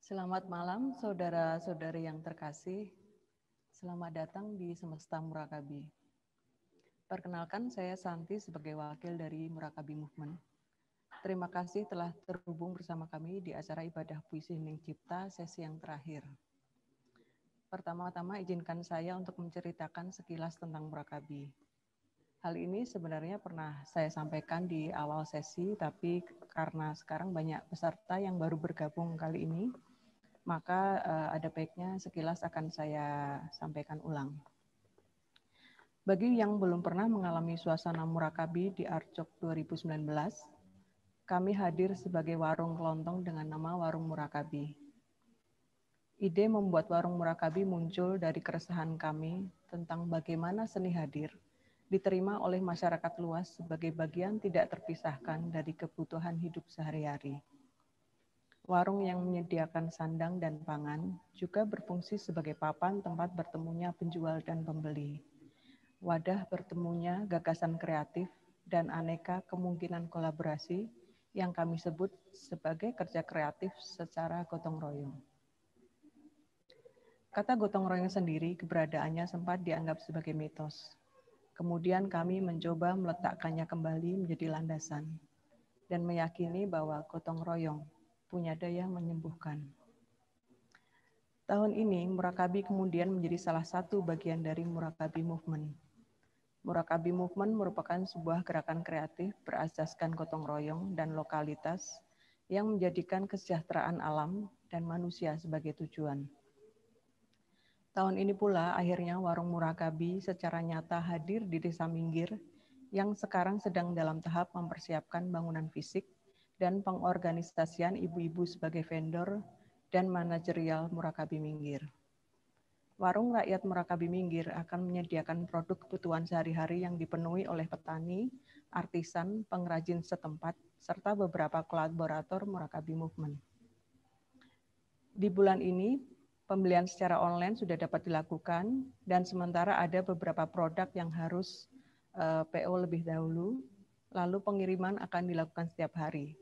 Selamat malam, saudara-saudari yang terkasih. Selamat datang di Semesta Murakabi. Perkenalkan, saya Santi sebagai wakil dari Murakabi Movement. Terima kasih telah terhubung bersama kami di acara ibadah puisi hening cipta sesi yang terakhir. Pertama-tama izinkan saya untuk menceritakan sekilas tentang Murakabi. Hal ini sebenarnya pernah saya sampaikan di awal sesi, tapi karena sekarang banyak peserta yang baru bergabung kali ini, maka ada baiknya sekilas akan saya sampaikan ulang. Bagi yang belum pernah mengalami suasana Murakabi di Arjok 2019, kami hadir sebagai warung kelontong dengan nama Warung Murakabi. Ide membuat Warung Murakabi muncul dari keresahan kami tentang bagaimana seni hadir diterima oleh masyarakat luas sebagai bagian tidak terpisahkan dari kebutuhan hidup sehari-hari. Warung yang menyediakan sandang dan pangan juga berfungsi sebagai papan tempat bertemunya penjual dan pembeli. Wadah bertemunya gagasan kreatif dan aneka kemungkinan kolaborasi yang kami sebut sebagai kerja kreatif secara gotong royong. Kata gotong royong sendiri keberadaannya sempat dianggap sebagai mitos. Kemudian kami mencoba meletakkannya kembali menjadi landasan dan meyakini bahwa gotong royong punya daya menyembuhkan. Tahun ini, Murakabi kemudian menjadi salah satu bagian dari Murakabi Movement. Murakabi Movement merupakan sebuah gerakan kreatif berasaskan gotong royong dan lokalitas yang menjadikan kesejahteraan alam dan manusia sebagai tujuan. Tahun ini pula akhirnya Warung Murakabi secara nyata hadir di Desa Minggir yang sekarang sedang dalam tahap mempersiapkan bangunan fisik dan pengorganisasian ibu-ibu sebagai vendor dan manajerial Murakabi Minggir. Warung rakyat Murakabi Minggir akan menyediakan produk kebutuhan sehari-hari yang dipenuhi oleh petani, artisan, pengrajin setempat, serta beberapa kolaborator Murakabi Movement. Di bulan ini, pembelian secara online sudah dapat dilakukan, dan sementara ada beberapa produk yang harus PO lebih dahulu, lalu pengiriman akan dilakukan setiap hari.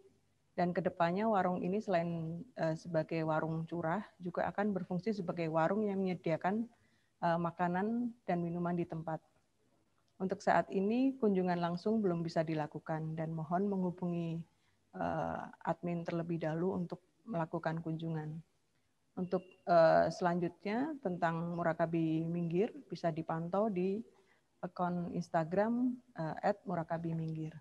Dan kedepannya warung ini selain sebagai warung curah, juga akan berfungsi sebagai warung yang menyediakan makanan dan minuman di tempat. Untuk saat ini, kunjungan langsung belum bisa dilakukan dan mohon menghubungi admin terlebih dahulu untuk melakukan kunjungan. Untuk selanjutnya tentang Murakabi Minggir bisa dipantau di akun Instagram @murakabiminggir.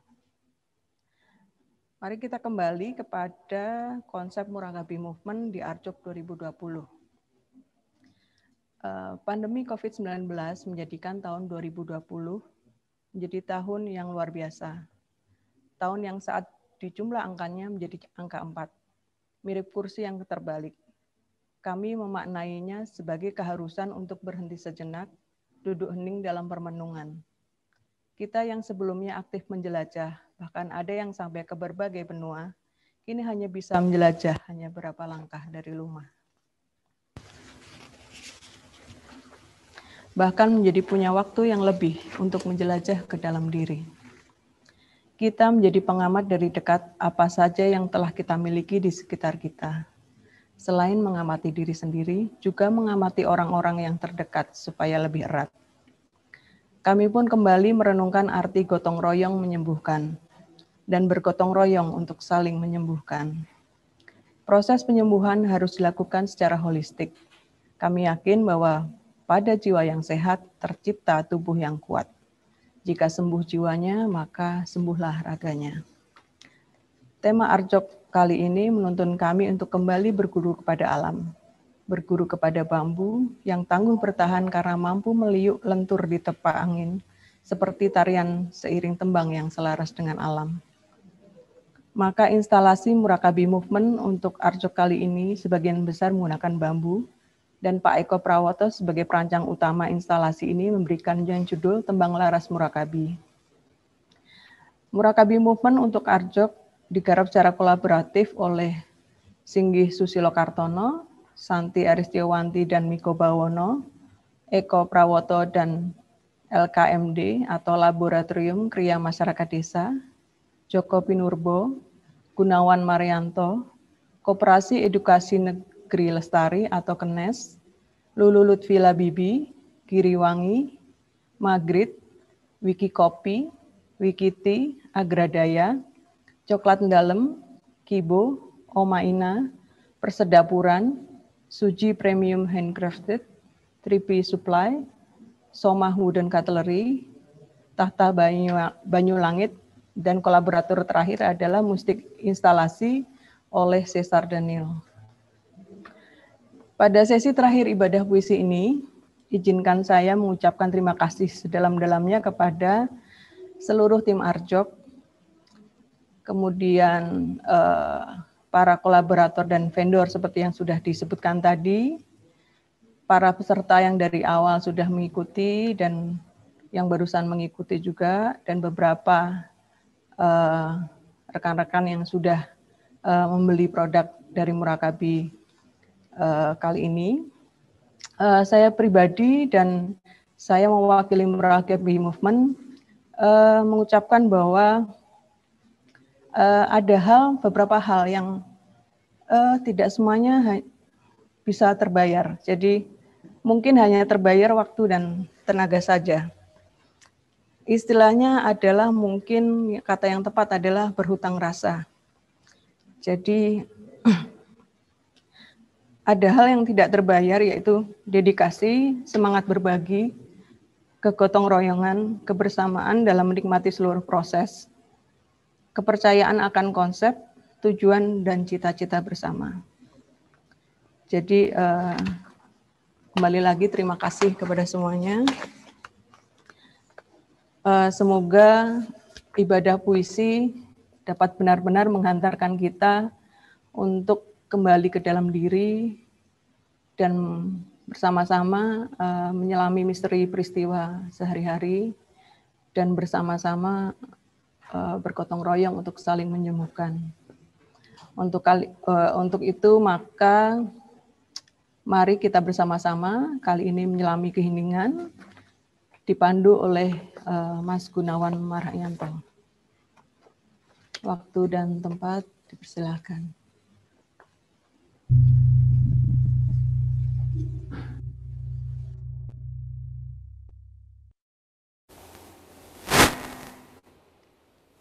Mari kita kembali kepada konsep Murakabi Movement di Arjok 2020. Pandemi COVID-19 menjadikan tahun 2020 menjadi tahun yang luar biasa. Tahun yang saat di jumlah angkanya menjadi angka 4, mirip kursi yang terbalik. Kami memaknainya sebagai keharusan untuk berhenti sejenak, duduk hening dalam permenungan. Kita yang sebelumnya aktif menjelajah, bahkan ada yang sampai ke berbagai benua, kini hanya bisa menjelajah hanya berapa langkah dari rumah. Bahkan menjadi punya waktu yang lebih untuk menjelajah ke dalam diri. Kita menjadi pengamat dari dekat apa saja yang telah kita miliki di sekitar kita. Selain mengamati diri sendiri, juga mengamati orang-orang yang terdekat supaya lebih erat. Kami pun kembali merenungkan arti gotong royong menyembuhkan dan bergotong royong untuk saling menyembuhkan. Proses penyembuhan harus dilakukan secara holistik. Kami yakin bahwa pada jiwa yang sehat tercipta tubuh yang kuat. Jika sembuh jiwanya, maka sembuhlah raganya. Tema Arjok kali ini menuntun kami untuk kembali berguru kepada alam. Berguru kepada bambu yang tangguh bertahan karena mampu meliuk lentur di tepa angin, seperti tarian seiring tembang yang selaras dengan alam. Maka instalasi Murakabi Movement untuk Arjok kali ini sebagian besar menggunakan bambu, dan Pak Eko Prawoto sebagai perancang utama instalasi ini memberikan judul Tembang Laras Murakabi. Murakabi Movement untuk Arjok digarap secara kolaboratif oleh Singgih Susilo Kartono, Santi Aristiawanti dan Miko Bawono, Eko Prawoto dan LKMD atau Laboratorium Kriya Masyarakat Desa, Joko Pinurbo, Gunawan Marianto, Koperasi Edukasi Negeri Lestari atau Kenes, Lulu Lutfi Labibi, Giriwangi, Magrit, Wiki Kopi, Wikiti, Agradaya, Coklat Ndalem, Kibo, Omaina, Persedapuran, Suji Premium Handcrafted, 3P Supply, Somah Wooden Cutlery, Tahta Banyu Langit, dan kolaborator terakhir adalah musik instalasi oleh Cesar Daniel. Pada sesi terakhir ibadah puisi ini, izinkan saya mengucapkan terima kasih sedalam-dalamnya kepada seluruh tim Arjok, kemudian para kolaborator dan vendor seperti yang sudah disebutkan tadi, para peserta yang dari awal sudah mengikuti dan yang barusan mengikuti juga, dan beberapa rekan-rekan yang sudah membeli produk dari Murakabi kali ini. Saya pribadi dan saya mewakili Murakabi Movement mengucapkan bahwa ada beberapa hal yang tidak semuanya bisa terbayar. Jadi mungkin hanya terbayar waktu dan tenaga saja. Istilahnya adalah mungkin kata yang tepat adalah berhutang rasa. Jadi ada hal yang tidak terbayar yaitu dedikasi, semangat berbagi, kegotong royongan, kebersamaan dalam menikmati seluruh proses, kepercayaan akan konsep, tujuan, dan cita-cita bersama. Jadi kembali lagi terima kasih kepada semuanya. Semoga ibadah puisi dapat benar-benar menghantarkan kita untuk kembali ke dalam diri dan bersama-sama menyelami misteri peristiwa sehari-hari dan bersama-sama bergotong royong untuk saling menyembuhkan. Untuk itu maka mari kita bersama-sama kali ini menyelami keheningan dipandu oleh Mas Gunawan Marahyanto. Waktu dan tempat dipersilakan.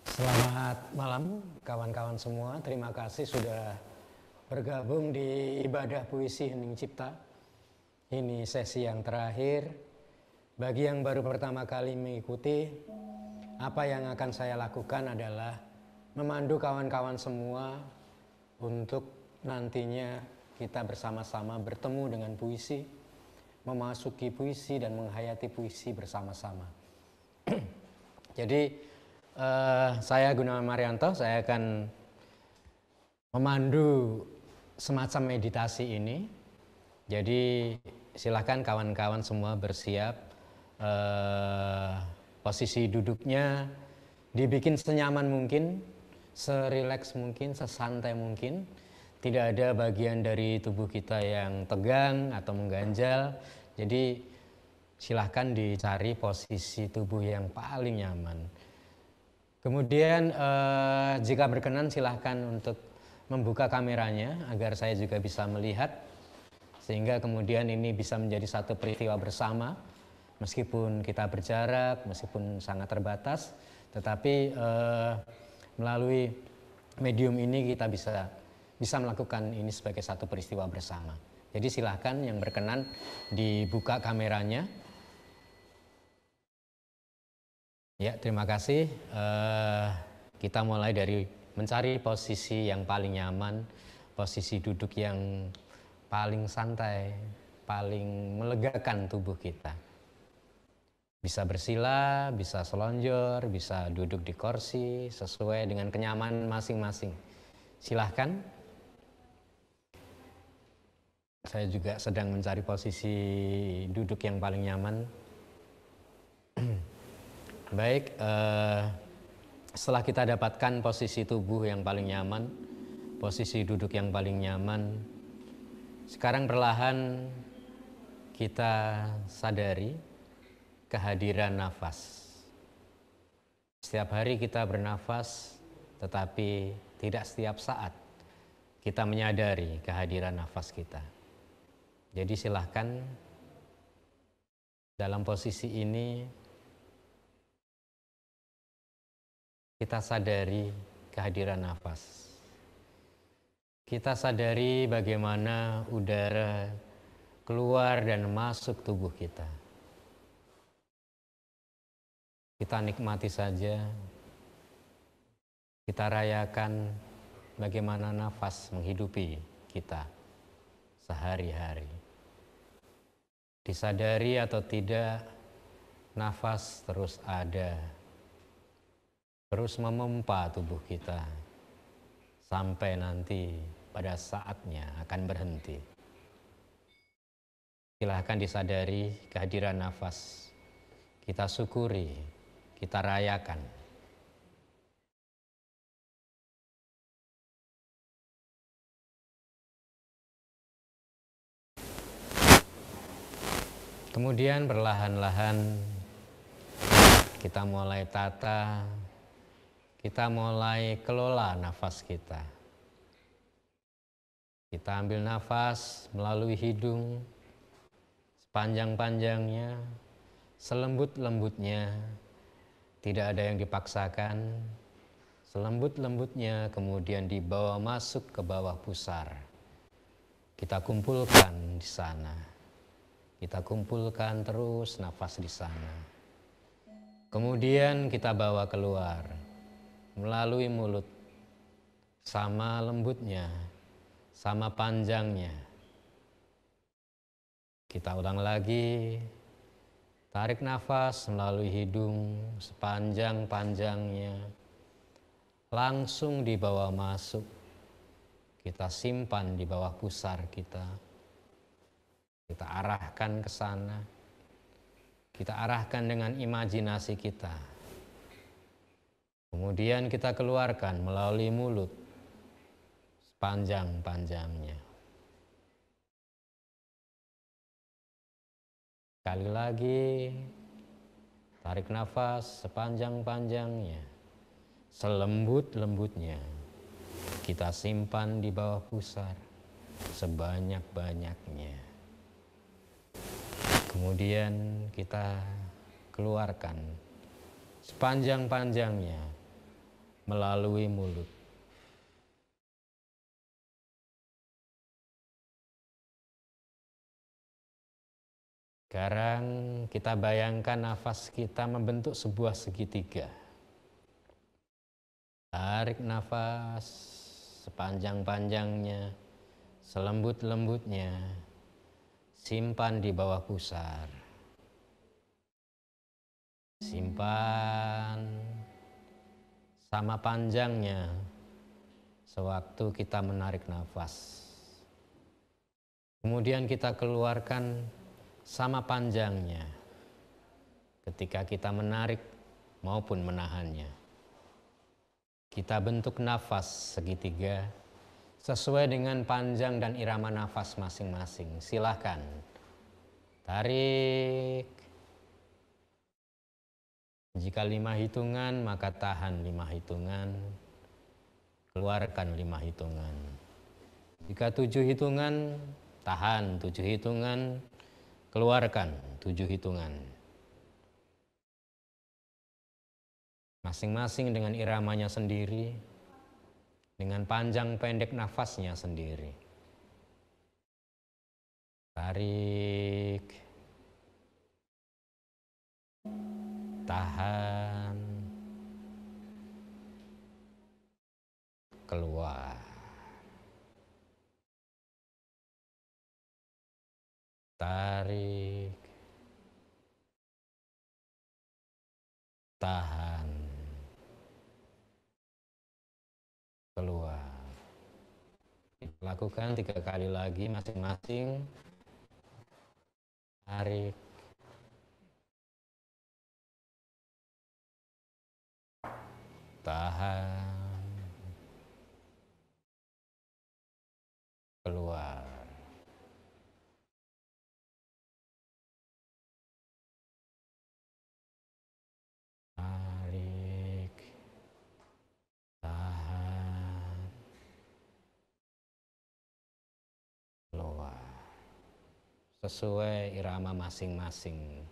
Selamat malam kawan-kawan semua, terima kasih sudah bergabung di ibadah puisi Hening Cipta. Ini sesi yang terakhir. Bagi yang baru pertama kali mengikuti, apa yang akan saya lakukan adalah memandu kawan-kawan semua untuk nantinya kita bersama-sama bertemu dengan puisi, memasuki puisi dan menghayati puisi bersama-sama. Jadi saya Gunawan Marahyanto, saya akan memandu semacam meditasi ini. Jadi silakan kawan-kawan semua bersiap. Posisi duduknya dibikin senyaman mungkin, serileks mungkin, sesantai mungkin. Tidak ada bagian dari tubuh kita yang tegang atau mengganjal. Jadi silahkan dicari posisi tubuh yang paling nyaman. Kemudian jika berkenan silahkan untuk membuka kameranya agar saya juga bisa melihat. Sehingga kemudian ini bisa menjadi satu peristiwa bersama. Meskipun kita berjarak, meskipun sangat terbatas, tetapi melalui medium ini kita bisa melakukan ini sebagai satu peristiwa bersama. Jadi silahkan yang berkenan dibuka kameranya. Ya, terima kasih. Kita mulai dari mencari posisi yang paling nyaman, posisi duduk yang paling santai, paling melegakan tubuh kita. Bisa bersila, bisa selonjor, bisa duduk di kursi sesuai dengan kenyamanan masing-masing. Silahkan. Saya juga sedang mencari posisi duduk yang paling nyaman. Baik, setelah kita dapatkan posisi tubuh yang paling nyaman, posisi duduk yang paling nyaman, sekarang perlahan kita sadari kehadiran nafas. Setiap hari kita bernafas, tetapi tidak setiap saat kita menyadari kehadiran nafas kita. Jadi silahkan dalam posisi ini kita sadari kehadiran nafas. Kita sadari bagaimana udara keluar dan masuk tubuh kita. Kita nikmati saja, kita rayakan bagaimana nafas menghidupi kita sehari-hari. Disadari atau tidak, nafas terus ada, terus memompa tubuh kita sampai nanti pada saatnya akan berhenti. Silahkan disadari kehadiran nafas, kita syukuri, kita rayakan. Kemudian perlahan-lahan kita mulai tata, kita mulai kelola nafas kita. Kita ambil nafas melalui hidung sepanjang-panjangnya, selembut-lembutnya, tidak ada yang dipaksakan. Selembut-lembutnya kemudian dibawa masuk ke bawah pusar. Kita kumpulkan di sana. Kita kumpulkan terus nafas di sana. Kemudian kita bawa keluar melalui mulut, sama lembutnya, sama panjangnya. Kita ulang lagi, tarik nafas melalui hidung sepanjang-panjangnya, langsung dibawa masuk. Kita simpan di bawah pusar kita. Kita arahkan ke sana. Kita arahkan dengan imajinasi kita. Kemudian kita keluarkan melalui mulut sepanjang-panjangnya. Sekali lagi, tarik nafas sepanjang-panjangnya, selembut-lembutnya. Kita simpan di bawah pusar sebanyak-banyaknya. Kemudian kita keluarkan sepanjang-panjangnya melalui mulut. Sekarang kita bayangkan nafas kita membentuk sebuah segitiga. Tarik nafas sepanjang-panjangnya, selembut-lembutnya. Simpan di bawah pusar. Simpan sama panjangnya sewaktu kita menarik nafas. Kemudian kita keluarkan sama panjangnya ketika kita menarik maupun menahannya. Kita bentuk nafas segitiga sesuai dengan panjang dan irama nafas masing-masing. Silahkan tarik. Jika 5 hitungan, maka tahan 5 hitungan. Keluarkan 5 hitungan. Jika 7 hitungan, tahan 7 hitungan. Keluarkan 7 hitungan. Masing-masing dengan iramanya sendiri. Dengan panjang pendek nafasnya sendiri. Tarik, tahan, keluar. Tarik, tahan, keluar. Lakukan 3 kali lagi masing-masing. Tarik, tahan, keluar. Tarik. sesuai irama masing-masing.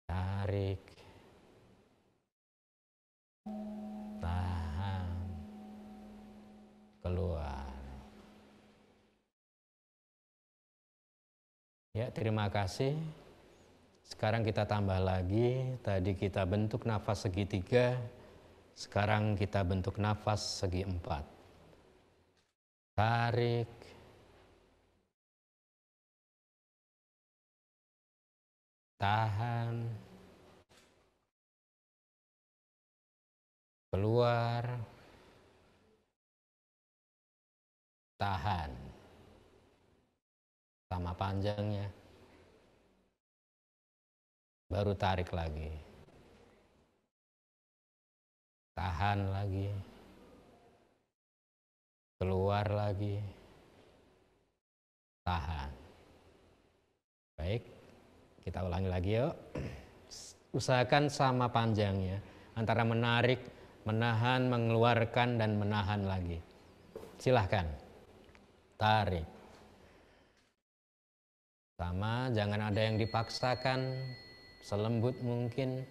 Tarik, tahan, keluar. Ya, terima kasih. Sekarang kita tambah lagi. Tadi kita bentuk nafas segitiga. Sekarang kita bentuk nafas segi empat. Tarik, tahan, keluar, tahan. Sama panjangnya. Baru tarik lagi. Tahan lagi. Keluar lagi. Tahan. Baik, kita ulangi lagi yuk. Usahakan sama panjangnya. Antara menarik, menahan, mengeluarkan, dan menahan lagi. Silahkan. Tarik. Sama, jangan ada yang dipaksakan. Selembut mungkin.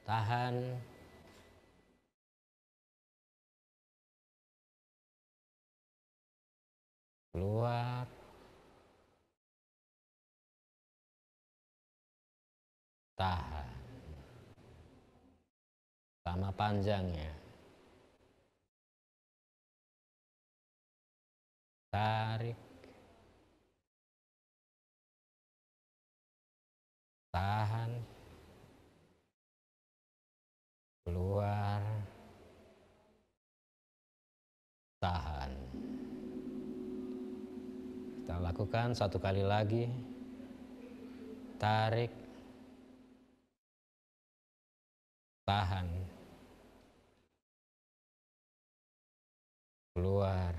Tahan. Keluar. Tahan. Sama panjangnya. Tarik. Tahan. Keluar. Tahan. Kita lakukan satu kali lagi. Tarik. Tahan. Keluar.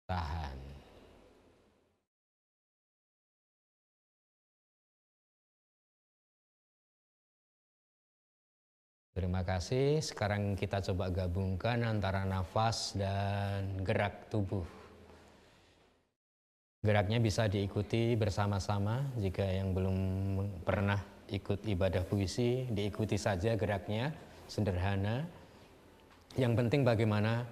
Tahan. Terima kasih. Sekarang kita coba gabungkan antara nafas dan gerak tubuh. Geraknya bisa diikuti bersama-sama. Jika yang belum pernah ikut ibadah puisi, diikuti saja geraknya, sederhana. Yang penting bagaimana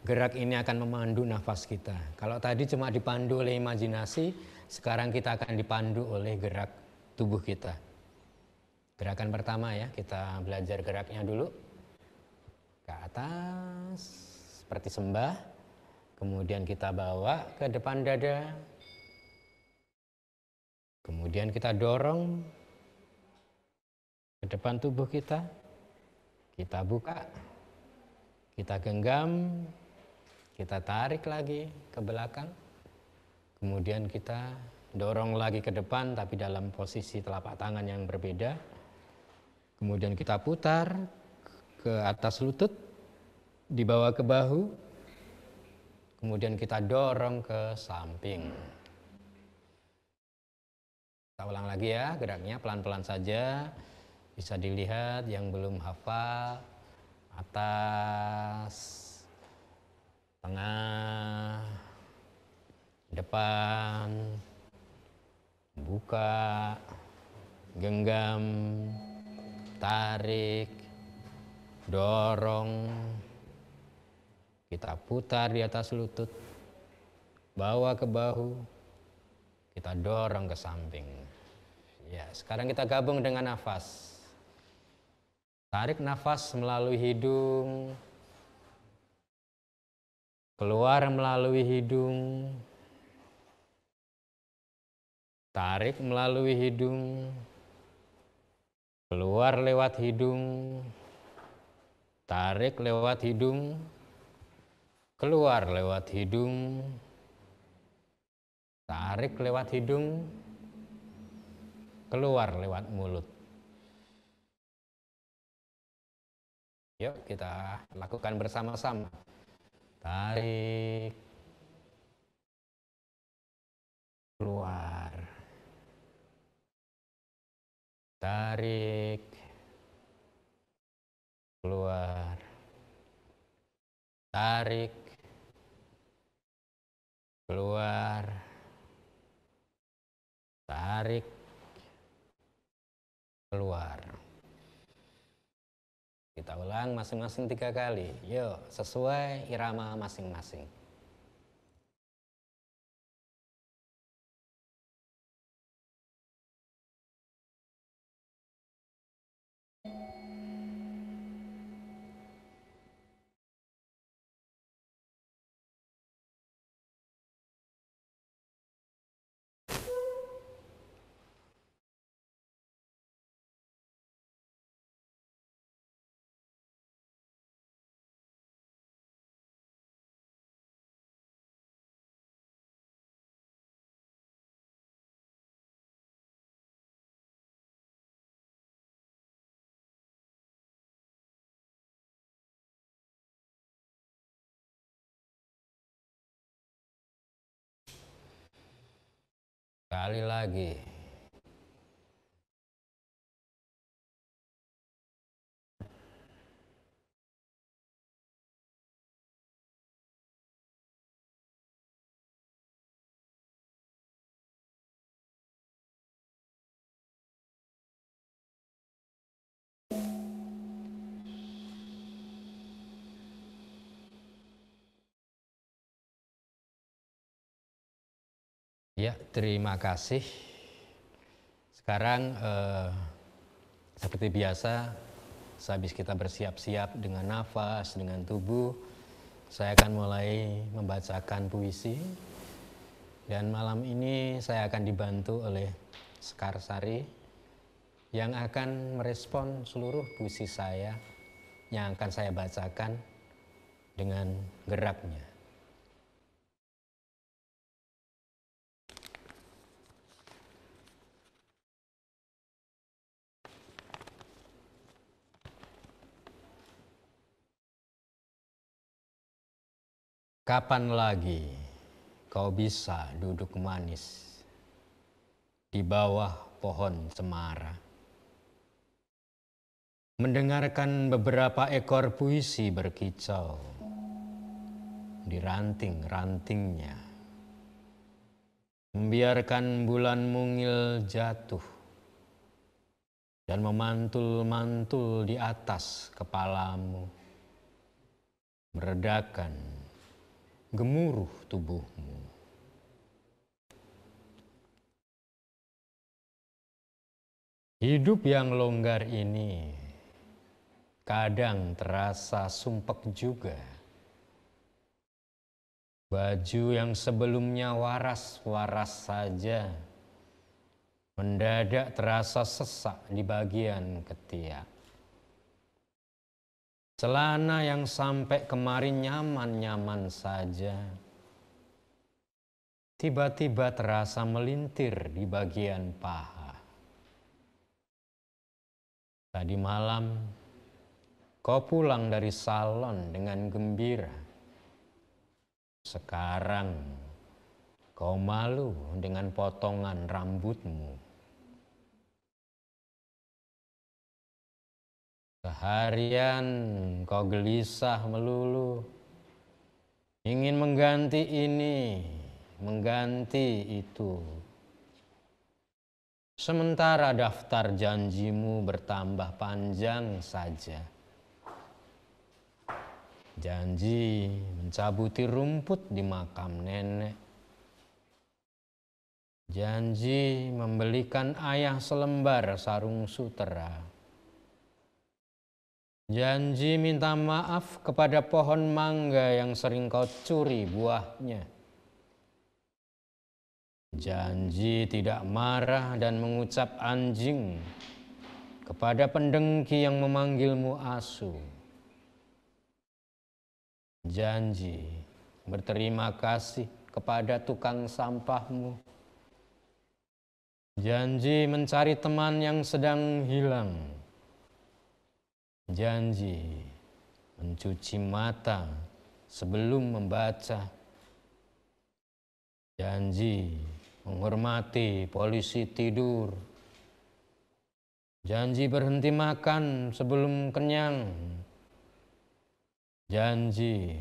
gerak ini akan memandu nafas kita. Kalau tadi cuma dipandu oleh imajinasi, sekarang kita akan dipandu oleh gerak tubuh kita. Gerakan pertama ya, kita belajar geraknya dulu. Ke atas, seperti sembah. Kemudian kita bawa ke depan dada. Kemudian kita dorong ke depan tubuh kita. Kita buka. Kita genggam. Kita tarik lagi ke belakang. Kemudian kita dorong lagi ke depan tapi dalam posisi telapak tangan yang berbeda. Kemudian kita putar ke atas lutut, dibawa ke bahu. Kemudian kita dorong ke samping. Kita ulang lagi ya geraknya pelan-pelan saja. Bisa dilihat yang belum hafal. Atas, tengah, depan, buka, genggam, tarik, dorong, kita putar di atas lutut, bawa ke bahu, kita dorong ke samping. Ya, sekarang kita gabung dengan nafas. Tarik nafas melalui hidung, keluar melalui hidung, tarik melalui hidung, keluar lewat hidung, tarik lewat hidung, keluar lewat hidung, tarik lewat hidung, keluar lewat mulut. Yuk kita lakukan bersama-sama. Tarik, keluar, tarik, keluar, tarik, Tarik, keluar. Kita ulang masing-masing 3 kali. Yuk, sesuai irama masing-masing. Sekali lagi. Ya, terima kasih. Sekarang seperti biasa, sehabis kita bersiap-siap dengan nafas, dengan tubuh, saya akan mulai membacakan puisi. Dan malam ini saya akan dibantu oleh Sekar Sari yang akan merespon seluruh puisi saya yang akan saya bacakan dengan geraknya. Kapan lagi kau bisa duduk manis di bawah pohon cemara, mendengarkan beberapa ekor puisi berkicau di ranting-rantingnya, membiarkan bulan mungil jatuh dan memantul-mantul di atas kepalamu, meredakan gemuruh tubuhmu. Hidup yang longgar ini kadang terasa sumpek juga. Baju yang sebelumnya waras-waras saja mendadak terasa sesak di bagian ketiak. Celana yang sampai kemarin nyaman-nyaman saja tiba-tiba terasa melintir di bagian paha. Tadi malam kau pulang dari salon dengan gembira. Sekarang kau malu dengan potongan rambutmu. Seharian kau gelisah melulu, ingin mengganti ini, mengganti itu. Sementara daftar janjimu bertambah panjang saja. Janji mencabuti rumput di makam nenek. Janji membelikan ayah selembar sarung sutera. Janji minta maaf kepada pohon mangga yang sering kau curi buahnya. Janji tidak marah dan mengucap anjing kepada pendengki yang memanggilmu asu. Janji berterima kasih kepada tukang sampahmu. Janji mencari teman yang sedang hilang. Janji mencuci mata sebelum membaca. Janji menghormati polisi tidur. Janji berhenti makan sebelum kenyang. Janji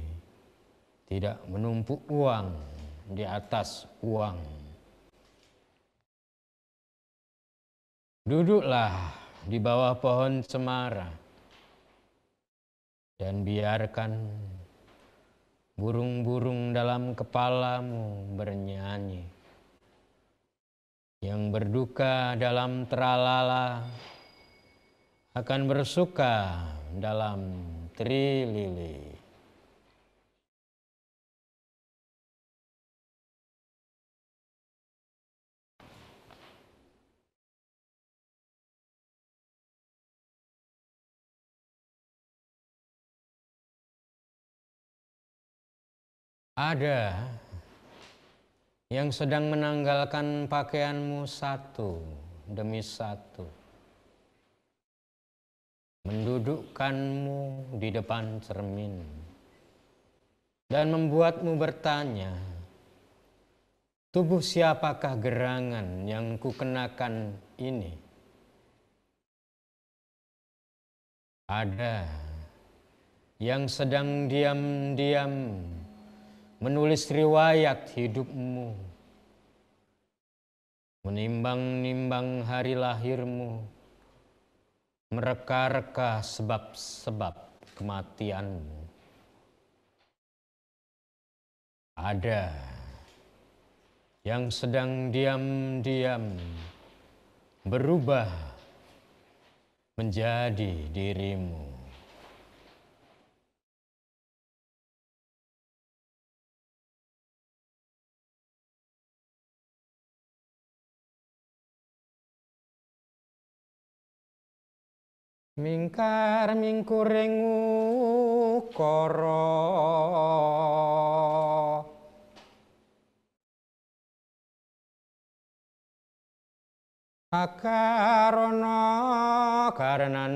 tidak menumpuk uang di atas uang. Duduklah di bawah pohon cemara dan biarkan burung-burung dalam kepalamu bernyanyi. Yang berduka dalam tralala akan bersuka dalam trilili. Ada yang sedang menanggalkan pakaianmu satu demi satu, mendudukkanmu di depan cermin, dan membuatmu bertanya, tubuh siapakah gerangan yang kukenakan ini? Ada yang sedang diam-diam menulis riwayat hidupmu, menimbang-nimbang hari lahirmu, mereka-reka sebab-sebab kematianmu. Ada yang sedang diam-diam berubah menjadi dirimu. Mingkar mingkuring ukara akarana karenan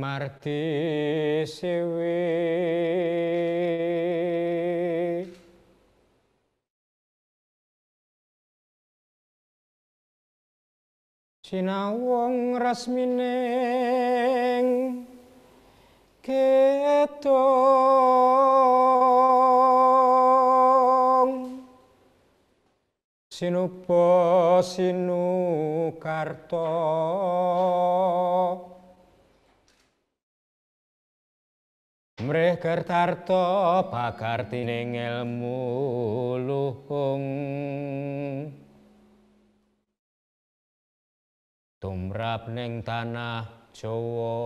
marti siwi sinawung resmining ketung sinupa sinukarta mrih kertarta pakartining ilmu luhung tumrap ning tanah Jawa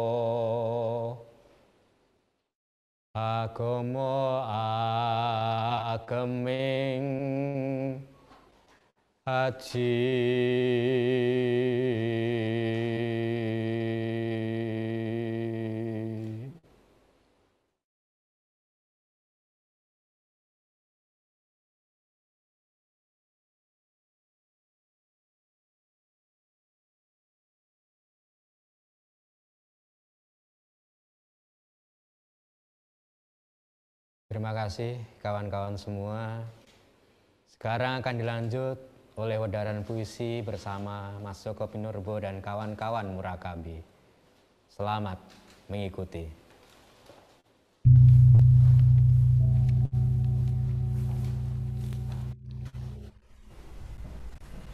agama ageming haji. Terima kasih kawan-kawan semua. Sekarang akan dilanjut oleh Wedaran Puisi bersama Mas Joko Pinurbo dan kawan-kawan Murakabi. Selamat mengikuti.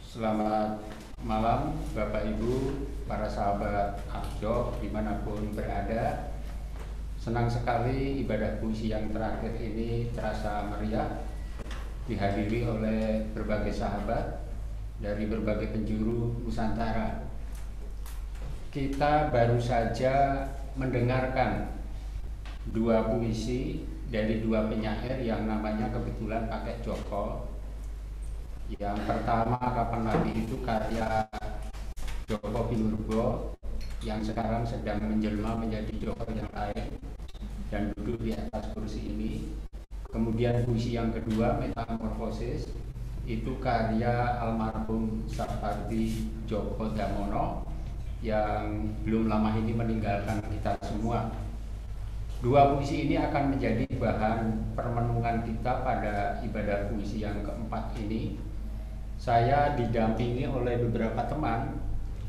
Selamat malam Bapak Ibu, para sahabat Abjok dimanapun berada. Senang sekali ibadah puisi yang terakhir ini terasa meriah, dihadiri oleh berbagai sahabat dari berbagai penjuru Nusantara. Kita baru saja mendengarkan dua puisi dari dua penyair yang namanya kebetulan pakai Joko. Yang pertama Kapan Nabi itu karya Joko Pinurbo yang sekarang sedang menjelma menjadi Joko yang lain dan duduk di atas kursi ini. Kemudian puisi yang kedua Metamorfosis itu karya almarhum Sapardi Djoko Damono yang belum lama ini meninggalkan kita semua. Dua puisi ini akan menjadi bahan permenungan kita pada ibadah puisi yang keempat ini. Saya didampingi oleh beberapa teman.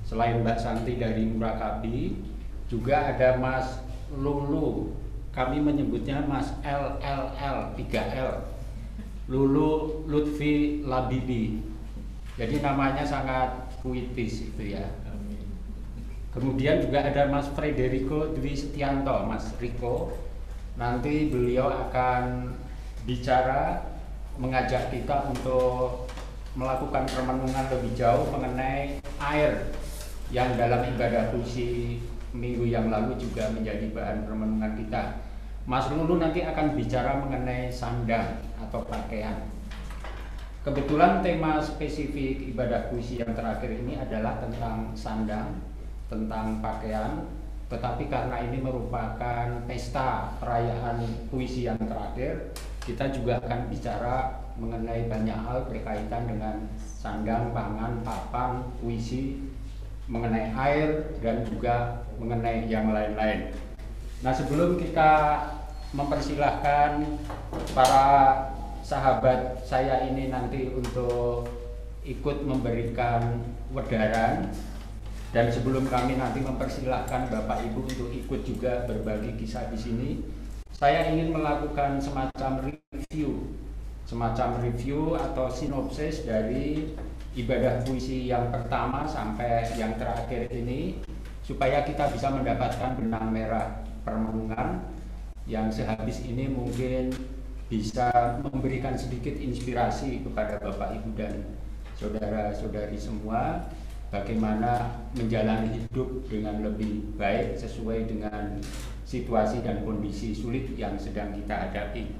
Selain Mbak Santi dari Murakabi, juga ada Mas Lulu. Kami menyebutnya Mas LLL 3L. Lulu Lutfi Labibi. Jadi namanya sangat puitis itu ya. Kemudian juga ada Mas Frederico Dwi Setianto, Mas Riko. Nanti beliau akan bicara, mengajak kita untuk melakukan permenungan lebih jauh mengenai air yang dalam ibadah puisi minggu yang lalu juga menjadi bahan permenungan kita. Mas Lulu nanti akan bicara mengenai sandang atau pakaian. Kebetulan tema spesifik ibadah puisi yang terakhir ini adalah tentang sandang, tentang pakaian, tetapi karena ini merupakan pesta perayaan puisi yang terakhir, kita juga akan bicara mengenai banyak hal berkaitan dengan sandang, pangan, papan, puisi, mengenai air, dan juga mengenai yang lain-lain. Nah, sebelum kita mempersilahkan para sahabat saya ini nanti untuk ikut memberikan wedaran, dan sebelum kami nanti mempersilahkan Bapak Ibu untuk ikut juga berbagi kisah di sini, saya ingin melakukan semacam review atau sinopsis dari ibadah puisi yang pertama sampai yang terakhir ini, supaya kita bisa mendapatkan benang merah permenungan yang sehabis ini mungkin bisa memberikan sedikit inspirasi kepada Bapak Ibu dan saudara-saudari semua bagaimana menjalani hidup dengan lebih baik sesuai dengan situasi dan kondisi sulit yang sedang kita hadapi.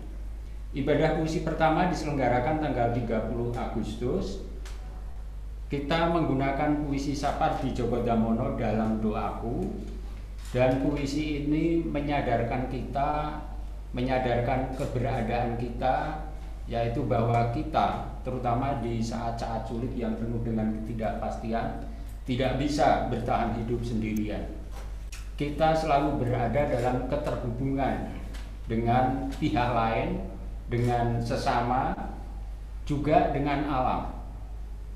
Ibadah puisi pertama diselenggarakan tanggal 30 Agustus. Kita menggunakan puisi Sapardi Djoko Damono dalam doaku, dan puisi ini menyadarkan keberadaan kita, yaitu bahwa kita terutama di saat-saat sulit yang penuh dengan ketidakpastian tidak bisa bertahan hidup sendirian. Kita selalu berada dalam keterhubungan dengan pihak lain, dengan sesama, juga dengan alam.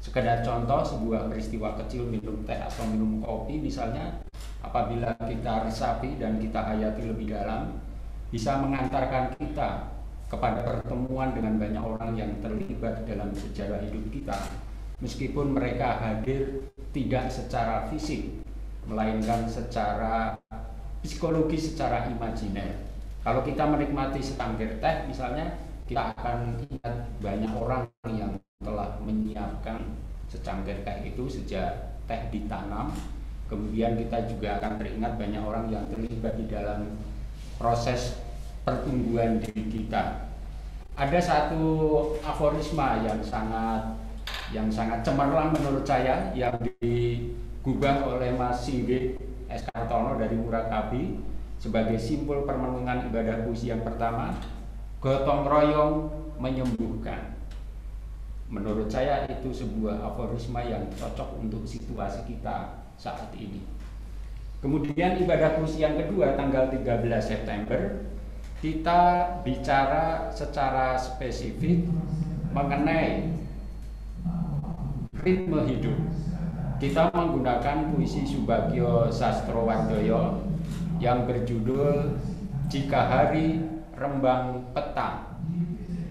Sekedar contoh, sebuah peristiwa kecil minum teh atau minum kopi misalnya, apabila kita resapi dan kita hayati lebih dalam, bisa mengantarkan kita kepada pertemuan dengan banyak orang yang terlibat dalam sejarah hidup kita, meskipun mereka hadir tidak secara fisik, melainkan secara psikologis, secara imajiner. Kalau kita menikmati secangkir teh misalnya, kita akan ingat banyak orang yang telah menyiapkan secangkir teh itu sejak teh ditanam. Kemudian kita juga akan teringat banyak orang yang terlibat di dalam proses pertumbuhan diri kita. Ada satu aforisma yang sangat cemerlang menurut saya, yang digubah oleh Mas Singgih S. Kartono dari Murakabi sebagai simpul permenungan ibadah puisi yang pertama. Gotong royong menyembuhkan. Menurut saya itu sebuah aforisma yang cocok untuk situasi kita saat ini. Kemudian ibadah puisi yang kedua tanggal 13 September, kita bicara secara spesifik mengenai ritme hidup. Kita menggunakan puisi Subagio Sastrowardoyo yang berjudul Jika Hari Rembang Petang.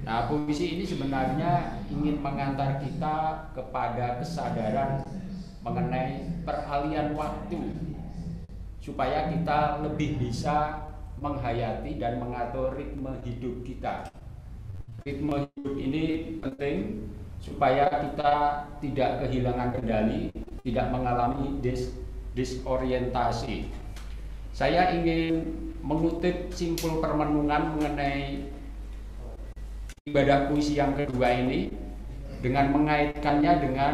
Nah, puisi ini sebenarnya ingin mengantar kita kepada kesadaran mengenai peralihan waktu, supaya kita lebih bisa menghayati dan mengatur ritme hidup kita. Ritme hidup ini penting supaya kita tidak kehilangan kendali, tidak mengalami disorientasi. Saya ingin mengutip simpul permenungan mengenai ibadah puisi yang kedua ini dengan mengaitkannya dengan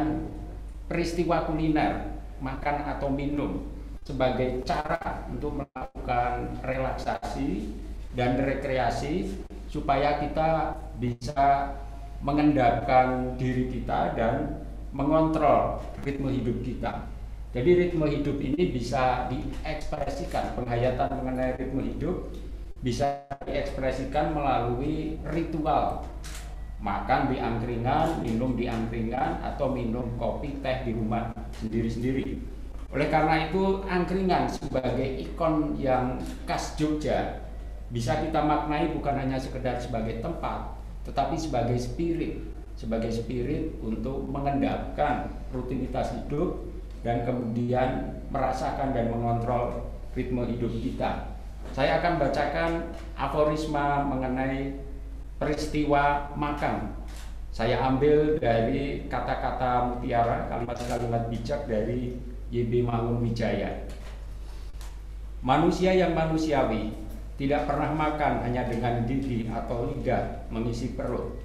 peristiwa kuliner, makan atau minum, sebagai cara untuk melakukan relaksasi dan rekreasi supaya kita bisa mengendalikan diri kita dan mengontrol ritme hidup kita. Jadi ritme hidup ini bisa diekspresikan, penghayatan mengenai ritme hidup bisa diekspresikan melalui ritual. Makan di angkringan, minum di angkringan, atau minum kopi, teh di rumah sendiri-sendiri. Oleh karena itu, angkringan sebagai ikon yang khas Jogja bisa kita maknai bukan hanya sekedar sebagai tempat, tetapi sebagai spirit, sebagai spirit untuk mengendapkan rutinitas hidup dan kemudian merasakan dan mengontrol ritme hidup kita. Saya akan bacakan aforisma mengenai peristiwa makan. Saya ambil dari kata-kata mutiara, kalimat-kalimat bijak dari Y.B. Mangunwijaya. Manusia yang manusiawi tidak pernah makan hanya dengan gigi atau lidah mengisi perut.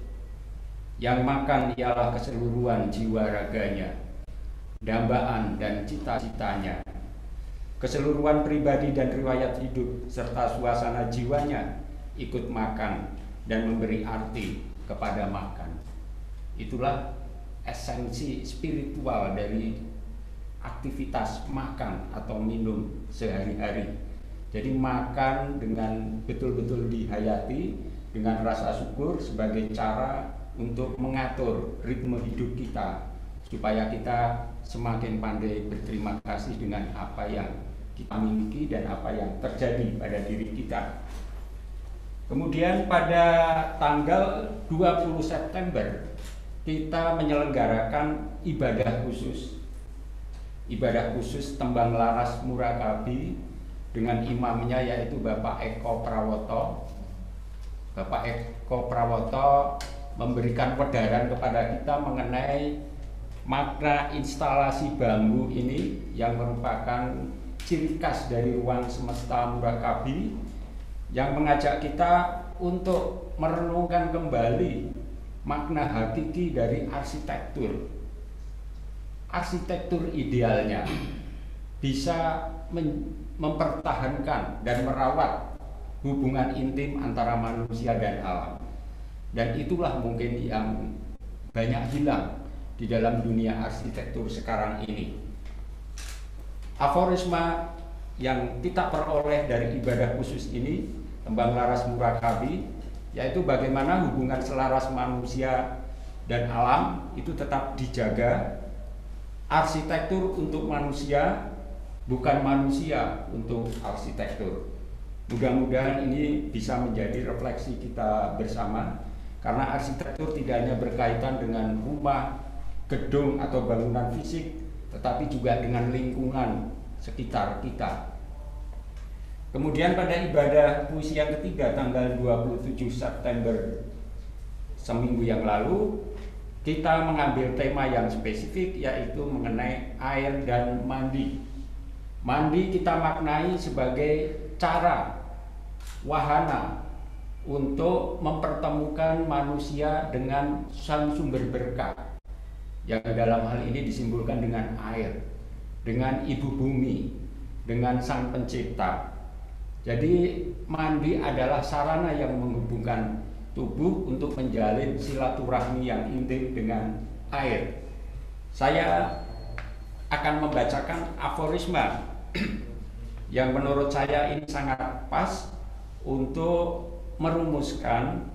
Yang makan ialah keseluruhan jiwa raganya, dambaan dan cita-citanya, keseluruhan pribadi dan riwayat hidup serta suasana jiwanya ikut makan dan memberi arti kepada makan. Itulah esensi spiritual dari aktivitas makan atau minum sehari-hari. Jadi makan dengan betul-betul dihayati dengan rasa syukur sebagai cara untuk mengatur ritme hidup kita supaya kita semakin pandai berterima kasih dengan apa yang kita miliki dan apa yang terjadi pada diri kita. Kemudian pada tanggal 20 September kita menyelenggarakan ibadah khusus tembang laras Murakabi dengan imamnya yaitu Bapak Eko Prawoto. Bapak Eko Prawoto memberikan pedaran kepada kita mengenai makna instalasi bambu ini yang merupakan ciri khas dari ruang semesta Murakabi, yang mengajak kita untuk merenungkan kembali makna hakiki dari arsitektur. Arsitektur idealnya bisa mempertahankan dan merawat hubungan intim antara manusia dan alam. Dan itulah mungkin yang banyak hilang di dalam dunia arsitektur sekarang ini. Aforisma yang kita peroleh dari ibadah khusus ini, tembang laras Murakabi, yaitu bagaimana hubungan selaras manusia dan alam itu tetap dijaga. Arsitektur untuk manusia, bukan manusia untuk arsitektur. Mudah-mudahan ini bisa menjadi refleksi kita bersama, karena arsitektur tidak hanya berkaitan dengan rumah, gedung atau bangunan fisik, tetapi juga dengan lingkungan sekitar kita. Kemudian pada ibadah puisi yang ketiga tanggal 27 September seminggu yang lalu, kita mengambil tema yang spesifik yaitu mengenai air dan mandi. Mandi kita maknai sebagai cara, wahana untuk mempertemukan manusia dengan sang sumber berkah, yang dalam hal ini disimbolkan dengan air, dengan ibu bumi, dengan sang pencipta. Jadi mandi adalah sarana yang menghubungkan tubuh untuk menjalin silaturahmi yang intim dengan air. Saya akan membacakan aforisma yang menurut saya ini sangat pas untuk merumuskan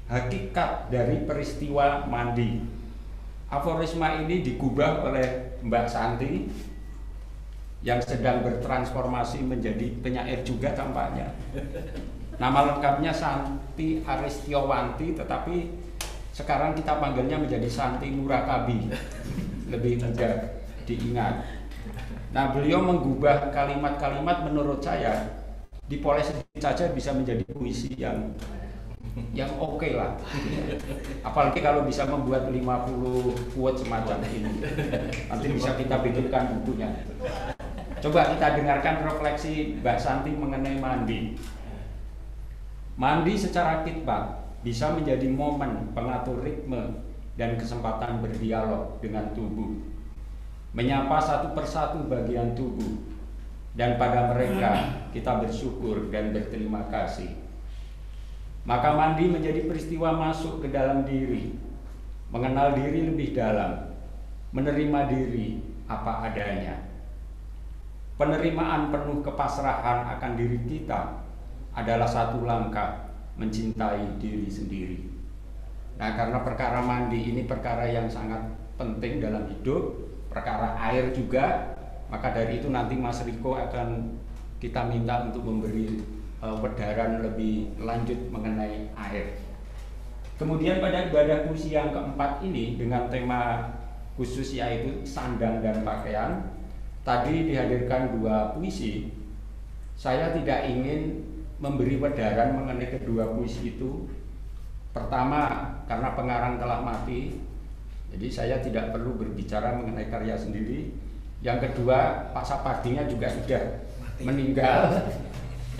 hakikat dari peristiwa mandi. Aforisma ini digubah oleh Mbak Santi yang sedang bertransformasi menjadi penyair juga tampaknya. Nama lengkapnya Santi Aristiawanti, tetapi sekarang kita panggilnya menjadi Santi Murakabi, lebih mudah diingat. Nah, beliau menggubah kalimat-kalimat menurut saya dipoles sedikit saja bisa menjadi puisi yang oke lah. Apalagi kalau bisa membuat 50 quote semacam ini. Nanti bisa kita bikinkan bukunya. Coba kita dengarkan refleksi Mbak Santi mengenai mandi. Mandi secara kitbah bisa menjadi momen pengatur ritme dan kesempatan berdialog dengan tubuh, menyapa satu persatu bagian tubuh, dan pada mereka kita bersyukur dan berterima kasih. Maka mandi menjadi peristiwa masuk ke dalam diri, mengenal diri lebih dalam, menerima diri apa adanya. Penerimaan penuh kepasrahan akan diri kita adalah satu langkah mencintai diri sendiri. Nah, karena perkara mandi ini perkara yang sangat penting dalam hidup, perkara air juga, maka dari itu nanti Mas Riko akan kita minta untuk memberi pedaran lebih lanjut mengenai air. Kemudian pada ibadah puisi yang keempat ini dengan tema khusus yaitu sandang dan pakaian, tadi dihadirkan 2 puisi. Saya tidak ingin memberi wedaran mengenai kedua puisi itu. Pertama, karena pengarang telah mati, jadi saya tidak perlu berbicara mengenai karya sendiri. Yang kedua, Pak Sapardinya juga sudah meninggal,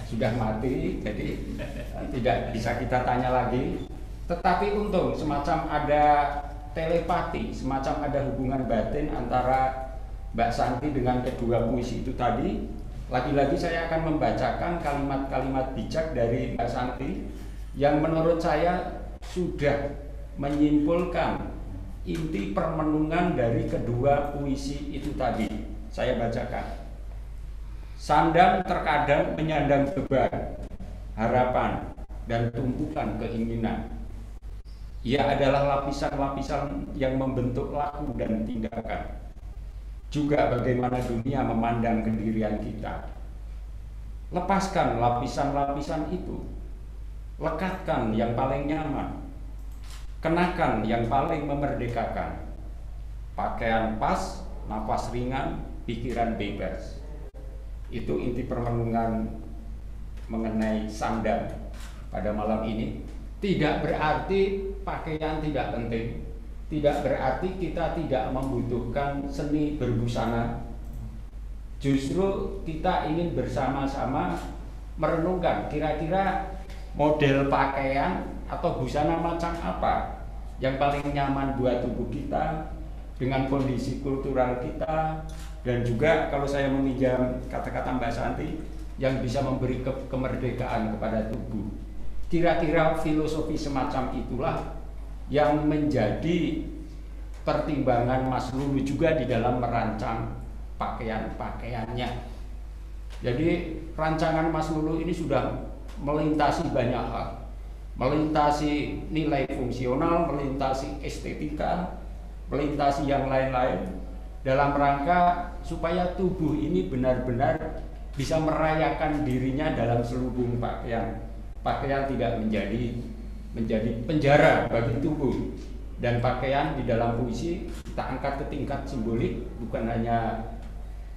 sudah mati, jadi tidak bisa kita tanya lagi. Tetapi untung semacam ada telepati, semacam ada hubungan batin antara Mbak Santi dengan kedua puisi itu tadi. Lagi-lagi saya akan membacakan kalimat-kalimat bijak dari Mbak Santi yang menurut saya sudah menyimpulkan inti permenungan dari kedua puisi itu tadi. Saya bacakan. Sandang terkadang menyandang beban, harapan, dan tumpukan keinginan. Ia adalah lapisan-lapisan yang membentuk laku dan tindakan. Juga bagaimana dunia memandang kedirian kita. Lepaskan lapisan-lapisan itu. Lekatkan yang paling nyaman. Kenakan yang paling memerdekakan. Pakaian pas, nafas ringan, pikiran bebas. Itu inti permenungan mengenai sandang pada malam ini. Tidak berarti pakaian tidak penting. Tidak berarti kita tidak membutuhkan seni berbusana. Justru kita ingin bersama-sama merenungkan kira-kira model pakaian atau busana macam apa yang paling nyaman buat tubuh kita dengan kondisi kultural kita, dan juga kalau saya meminjam kata-kata Mbak Santi, yang bisa memberi kemerdekaan kepada tubuh. Kira-kira filosofi semacam itulah yang menjadi pertimbangan Mas Lulu juga di dalam merancang pakaian-pakaiannya. Jadi rancangan Mas Lulu ini sudah melintasi banyak hal, melintasi nilai fungsional, melintasi estetika, melintasi yang lain-lain, dalam rangka supaya tubuh ini benar-benar bisa merayakan dirinya dalam selubung pakaian. Pakaian tidak menjadi penjara bagi tubuh, dan pakaian di dalam puisi kita angkat ke tingkat simbolik, bukan hanya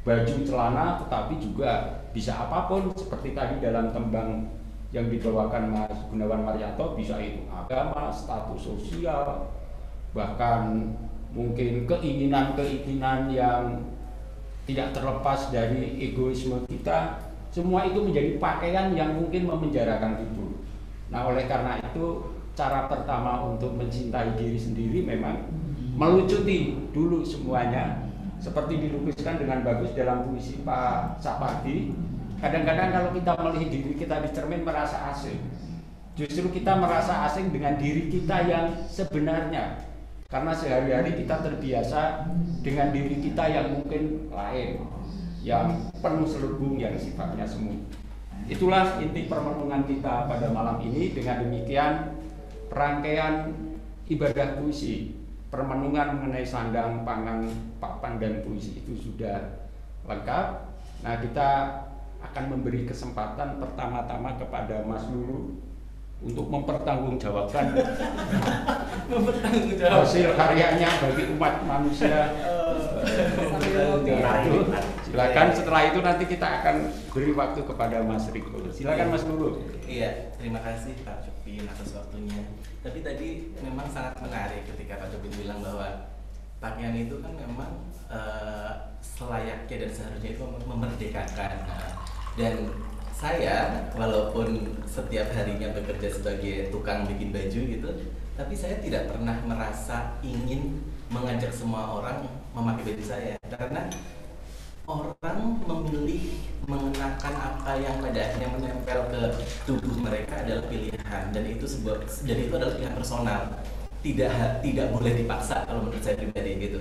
baju celana tetapi juga bisa apapun, seperti tadi dalam tembang yang dibawakan Mas Gunawan Maryanto, bisa itu agama, status sosial, bahkan mungkin keinginan-keinginan yang tidak terlepas dari egoisme kita. Semua itu menjadi pakaian yang mungkin memenjarakan tubuh. Nah, oleh karena itu cara pertama untuk mencintai diri sendiri memang melucuti dulu semuanya, seperti dilukiskan dengan bagus dalam puisi Pak Sapardi. Kadang-kadang kalau kita melihat diri kita di cermin merasa asing. Justru kita merasa asing dengan diri kita yang sebenarnya. Karena sehari-hari kita terbiasa dengan diri kita yang mungkin lain, yang penuh selubung, yang sifatnya semu. Itulah inti permenungan kita pada malam ini. Dengan demikian rangkaian ibadah puisi, permenungan mengenai sandang, pangan, papan, dan puisi itu sudah lengkap. Nah, kita akan memberi kesempatan pertama-tama kepada Mas Lulu untuk mempertanggungjawabkan hasil karyanya bagi umat manusia. Silakan, setelah itu nanti kita akan beri waktu kepada Mas Riko. Silakan Mas Lulu. Iya, terima kasih Pak Copin atas waktunya. Tapi tadi memang sangat menarik ketika Pak Copin bilang bahwa pakaian itu kan memang selayaknya dan seharusnya itu memerdekakan. Dan saya walaupun setiap harinya bekerja sebagai tukang bikin baju gitu, tapi saya tidak pernah merasa ingin mengajak semua orang memakai baju saya, karena orang memilih mengenakan apa yang pada akhirnya menempel ke tubuh mereka adalah pilihan, dan itu adalah pilihan personal, tidak boleh dipaksa kalau menurut saya pribadi gitu.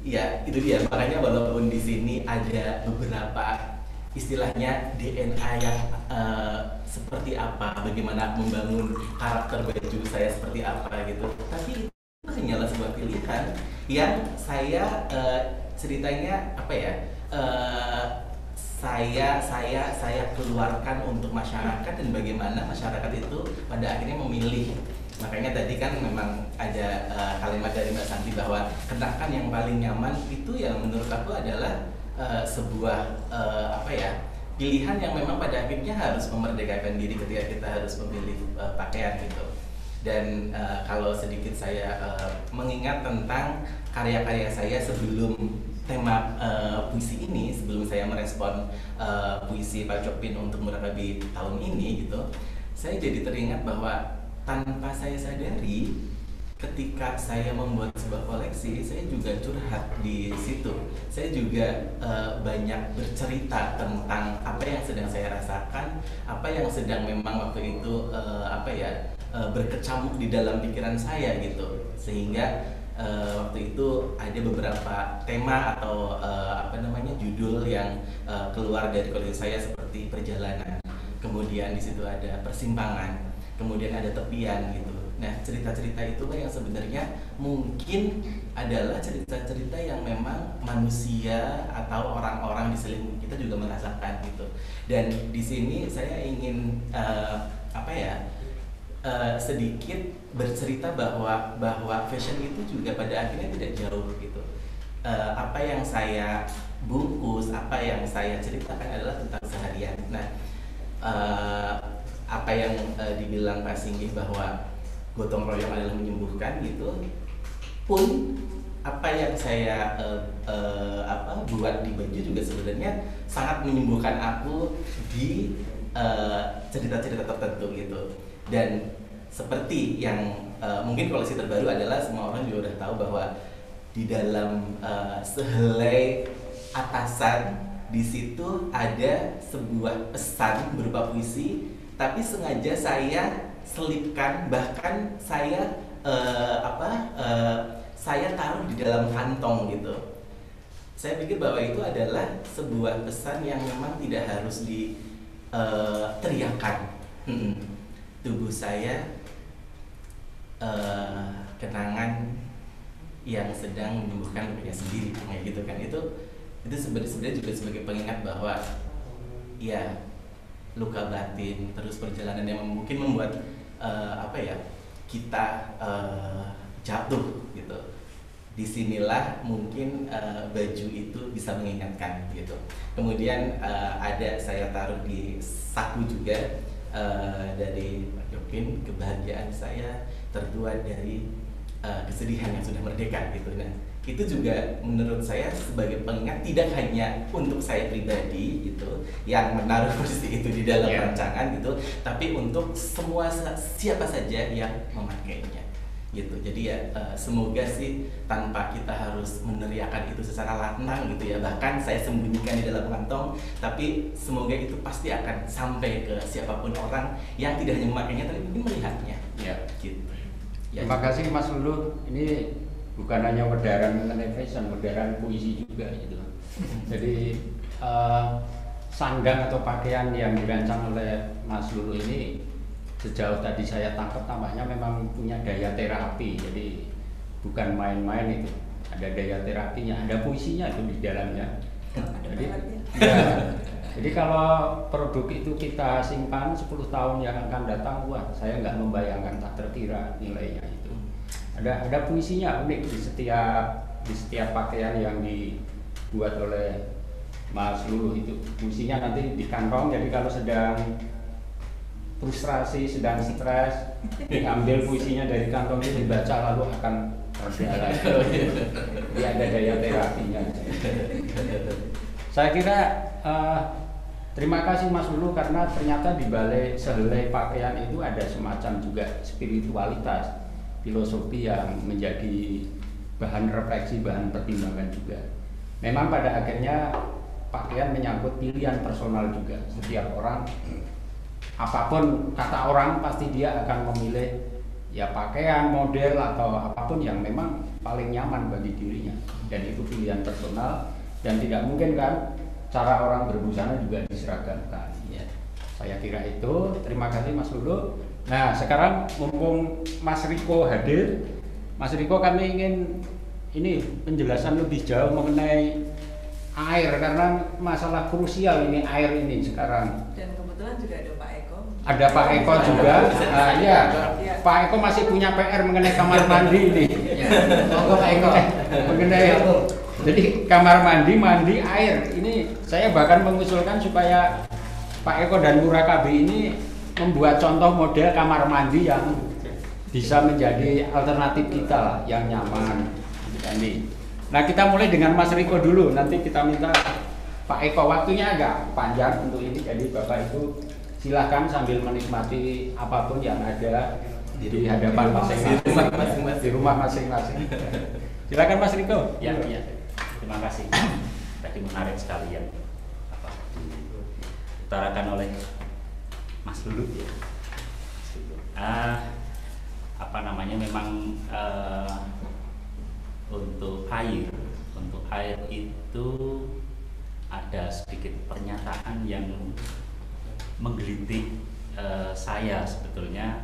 Ya itu dia, makanya walaupun di sini ada beberapa istilahnya DNA yang seperti apa, bagaimana membangun karakter baju saya seperti apa gitu, tapi itu hanyalah sebuah pilihan yang saya ceritanya apa ya, saya keluarkan untuk masyarakat, dan bagaimana masyarakat itu pada akhirnya memilih Makanya tadi kan memang ada kalimat dari Mbak Santi bahwa kenakan yang paling nyaman itu yang menurut aku adalah sebuah pilihan yang memang pada akhirnya harus memerdekakan diri ketika kita harus memilih pakaian gitu. Dan kalau sedikit saya mengingat tentang karya-karya saya sebelum tema puisi ini, sebelum saya merespon puisi Pak Chopin untuk Murakabi tahun ini gitu, saya jadi teringat bahwa tanpa saya sadari, ketika saya membuat sebuah koleksi, saya juga curhat di situ. Saya juga banyak bercerita tentang apa yang sedang saya rasakan, apa yang sedang memang waktu itu berkecamuk di dalam pikiran saya gitu. Sehingga waktu itu ada beberapa tema atau judul yang keluar dari koleksi saya seperti perjalanan. Kemudian di situ ada persimpangan. Kemudian ada tepian gitu. Nah, cerita-cerita itulah yang sebenarnya mungkin adalah cerita-cerita yang memang manusia atau orang-orang di sekeliling kita juga merasakan gitu. Dan di sini saya ingin sedikit bercerita bahwa fashion itu juga pada akhirnya tidak jauh gitu. Apa yang saya bungkus, apa yang saya ceritakan adalah tentang seharian. Nah, apa yang dibilang Pak Singgih bahwa gotong royong adalah menyembuhkan gitu, pun apa yang saya buat di baju juga sebenarnya sangat menyembuhkan aku di cerita-cerita tertentu gitu. Dan seperti yang mungkin koleksi terbaru adalah semua orang juga udah tahu bahwa di dalam sehelai atasan di situ ada sebuah pesan berupa puisi, tapi sengaja saya selipkan, bahkan saya saya taruh di dalam kantong gitu. Saya pikir bahwa itu adalah sebuah pesan yang memang tidak harus diteriakan. Tubuh saya kenangan yang sedang menyembuhkan dirinya sendiri, kayak gitu kan. Itu sebenarnya juga sebagai pengingat bahwa ya luka batin, terus perjalanan yang mungkin membuat kita jatuh gitu. Disinilah mungkin baju itu bisa mengingatkan gitu. Kemudian ada saya taruh di saku juga dari Pak Chopin, kebahagiaan saya terbuat dari kesedihan yang sudah merdeka gitu. Nah, itu juga menurut saya sebagai pengingat tidak hanya untuk saya pribadi gitu yang menaruh puisi itu di dalam rancangan gitu, tapi untuk semua siapa saja yang memakainya gitu. Jadi ya semoga sih tanpa kita harus meneriakan itu secara lantang gitu ya, bahkan saya sembunyikan di dalam kantong, tapi semoga itu pasti akan sampai ke siapapun orang yang tidak hanya memakainya tapi mungkin melihatnya gitu. Terima kasih Mas Lulu. Ini bukan hanya wedaran mengenai fashion, wedaran puisi juga gitu. Jadi sandang atau pakaian yang dirancang oleh Mas Lulu ini sejauh tadi saya tangkap tambahnya memang punya daya terapi. Jadi bukan main-main itu. Ada daya terapinya, ada puisinya itu di dalamnya. Jadi kalau produk itu kita simpan 10 tahun yang akan datang, wah saya nggak membayangkan, tak terkira nilainya itu. Ada puisinya unik di setiap pakaian yang dibuat oleh Mas Lulu itu. Puisinya nanti di kantong, jadi kalau sedang frustrasi, sedang stres, diambil puisinya dari kantong itu dibaca lalu akan reda lagi. Dia ada daya terapinya. Saya kira terima kasih Mas Lulu karena ternyata di balik sehelai pakaian itu ada semacam juga spiritualitas, filosofi yang menjadi bahan refleksi, bahan pertimbangan juga. Memang pada akhirnya pakaian menyangkut pilihan personal juga. Setiap orang, apapun kata orang, pasti dia akan memilih ya pakaian, model atau apapun yang memang paling nyaman bagi dirinya. Dan itu pilihan personal dan tidak mungkin kan cara orang berbusana juga diseragamkan. Ya, saya kira itu. Terima kasih Mas Lulu. Nah, sekarang mumpung Mas Riko hadir, Mas Riko kami ingin ini penjelasan lebih jauh mengenai air karena masalah krusial ini air ini sekarang. Dan kebetulan juga ada Pak Eko ada Pak Eko juga. Iya, Pak Eko masih punya PR mengenai kamar mandi ini. Monggo Pak Eko. Mengenai jadi kamar mandi air ini saya bahkan mengusulkan supaya Pak Eko dan Murakabi ini membuat contoh model kamar mandi yang bisa menjadi alternatif kita lah, yang nyaman. Ini. Nah, kita mulai dengan Mas Riko dulu. Nanti kita minta Pak Eko, waktunya agak panjang untuk ini. Jadi Bapak Ibu silahkan sambil menikmati apapun yang ada di hadapan masing-masing, di rumah masing-masing. Silakan Mas Riko. Ya. Terima kasih. Tadi menarik sekali yang diutarakan oleh Mas Lulu ya. Memang untuk air itu ada sedikit pernyataan yang menggelitik saya sebetulnya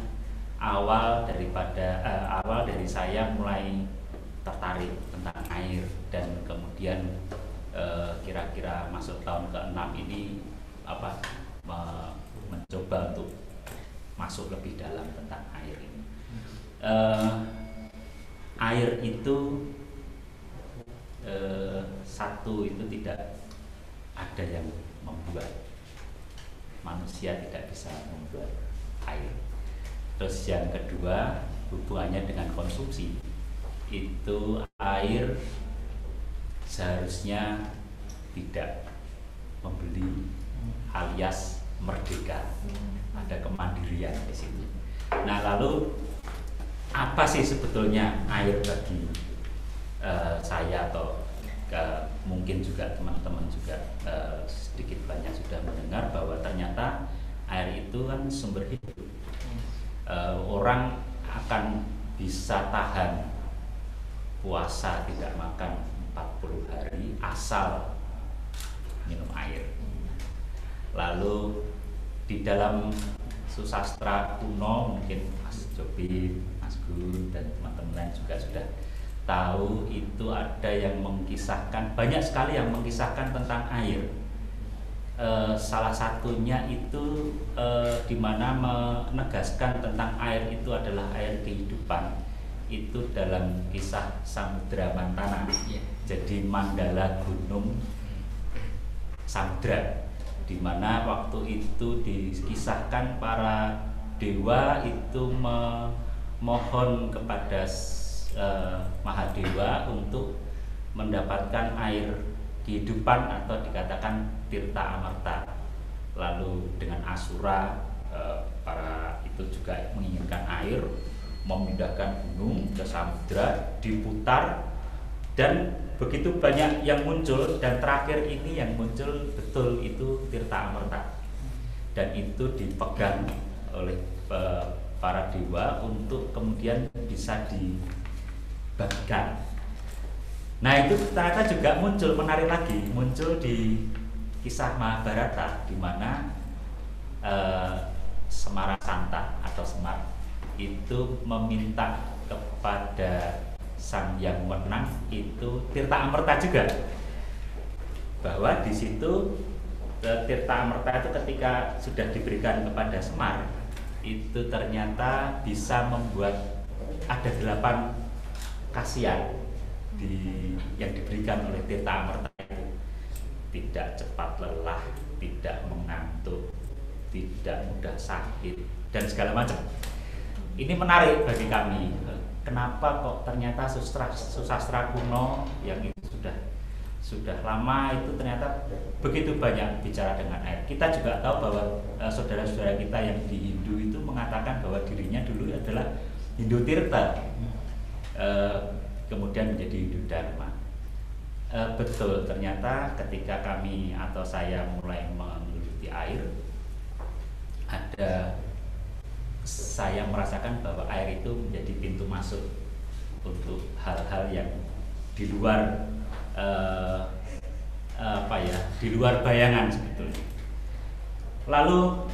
awal dari saya mulai tertarik tentang air, dan kemudian kira-kira masuk tahun ke-6 ini mencoba untuk masuk lebih dalam tentang air ini. Air itu satu, itu tidak ada yang membuat, manusia tidak bisa membuat air. Terus yang kedua, hubungannya dengan konsumsi, itu air seharusnya tidak membeli alias merdeka, ada kemandirian di sini. Nah, lalu apa sih sebetulnya air bagi saya, atau mungkin juga teman-teman juga sedikit banyak sudah mendengar bahwa ternyata air itu kan sumber hidup. Orang akan bisa tahan puasa tidak makan 40 hari asal minum air. Lalu di dalam susastra kuno, mungkin Mas Jobi, Mas Gun, dan teman-teman lain juga sudah tahu, itu ada yang mengisahkan, banyak sekali yang mengisahkan tentang air. Salah satunya itu di mana menegaskan tentang air itu adalah air kehidupan, itu dalam kisah Samudra Mantana. Jadi Mandala Gunung Samudra, di mana waktu itu dikisahkan para dewa itu memohon kepada Mahadewa untuk mendapatkan air kehidupan, atau dikatakan Tirta Amarta. Lalu dengan Asura, para itu juga menginginkan air, memindahkan gunung ke samudra, diputar, dan begitu banyak yang muncul, dan terakhir ini yang muncul betul itu Tirta Amarta, dan itu dipegang oleh para dewa untuk kemudian bisa dibagikan. Nah, itu ternyata juga muncul, menarik lagi, muncul di kisah Mahabharata, di mana Semara Santa atau Semar itu meminta kepada sang yang menang itu Tirta Amarta juga, bahwa di situ Tirta Amarta itu ketika sudah diberikan kepada Semar itu ternyata bisa membuat ada 8 khasiat yang diberikan oleh Tirta Amarta itu: tidak cepat lelah, tidak mengantuk, tidak mudah sakit, dan segala macam. Ini menarik bagi kami. Kenapa kok ternyata susastra kuno yang itu sudah lama itu ternyata begitu banyak bicara dengan air. Kita juga tahu bahwa saudara-saudara kita yang di Hindu itu mengatakan bahwa dirinya dulu adalah Hindu Tirta, kemudian menjadi Hindu Dharma. Betul, ternyata ketika kami atau saya mulai meneliti air, saya merasakan bahwa air itu menjadi pintu masuk untuk hal-hal yang di luar di luar bayangan sebetulnya. Lalu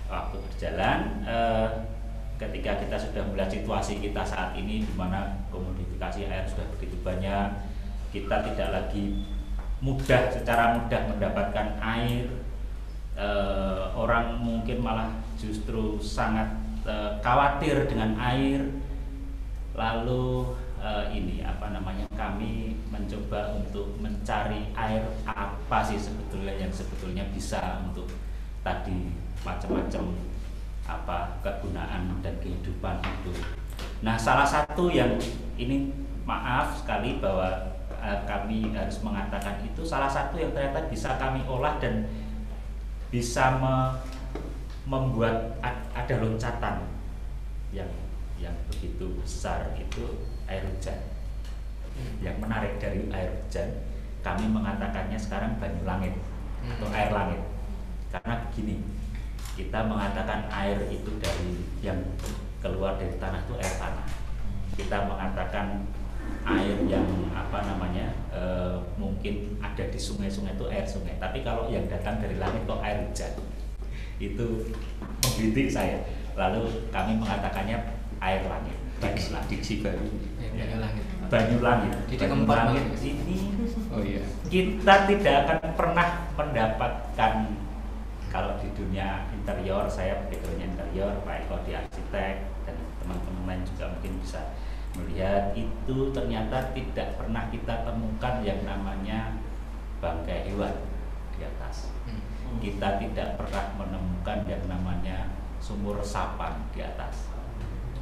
waktu berjalan, ketika kita sudah melihat situasi kita saat ini, di mana komodifikasi air sudah begitu banyak, kita tidak lagi secara mudah mendapatkan air, orang mungkin malah justru sangat khawatir dengan air. Lalu kami mencoba untuk mencari air apa sih sebetulnya yang sebetulnya bisa untuk tadi macam-macam kegunaan dan kehidupan itu. Nah, salah satu yang ini maaf sekali bahwa kami harus mengatakan itu, salah satu yang ternyata bisa kami olah dan bisa membuat ada loncatan yang begitu besar itu air hujan. Yang menarik dari air hujan, kami mengatakannya sekarang banyu langit atau air langit. Karena begini, kita mengatakan air itu dari yang keluar dari tanah itu air tanah. Kita mengatakan air yang mungkin ada di sungai-sungai itu air sungai. Tapi kalau yang datang dari langit kok air hujan, itu menggelitik saya. Lalu kami mengatakannya air langit. Diksi baru. Banyu langit. Banyu langit. Jadi banyu langit ini kita tidak akan pernah mendapatkan. Kalau di dunia interior, saya backgroundnya interior, Pak Eko di arsitek, dan teman-teman lain juga mungkin bisa melihat itu ternyata tidak pernah kita temukan yang namanya bangkai hewan di atas. Kita tidak pernah menemukan yang namanya sumur resapan di atas.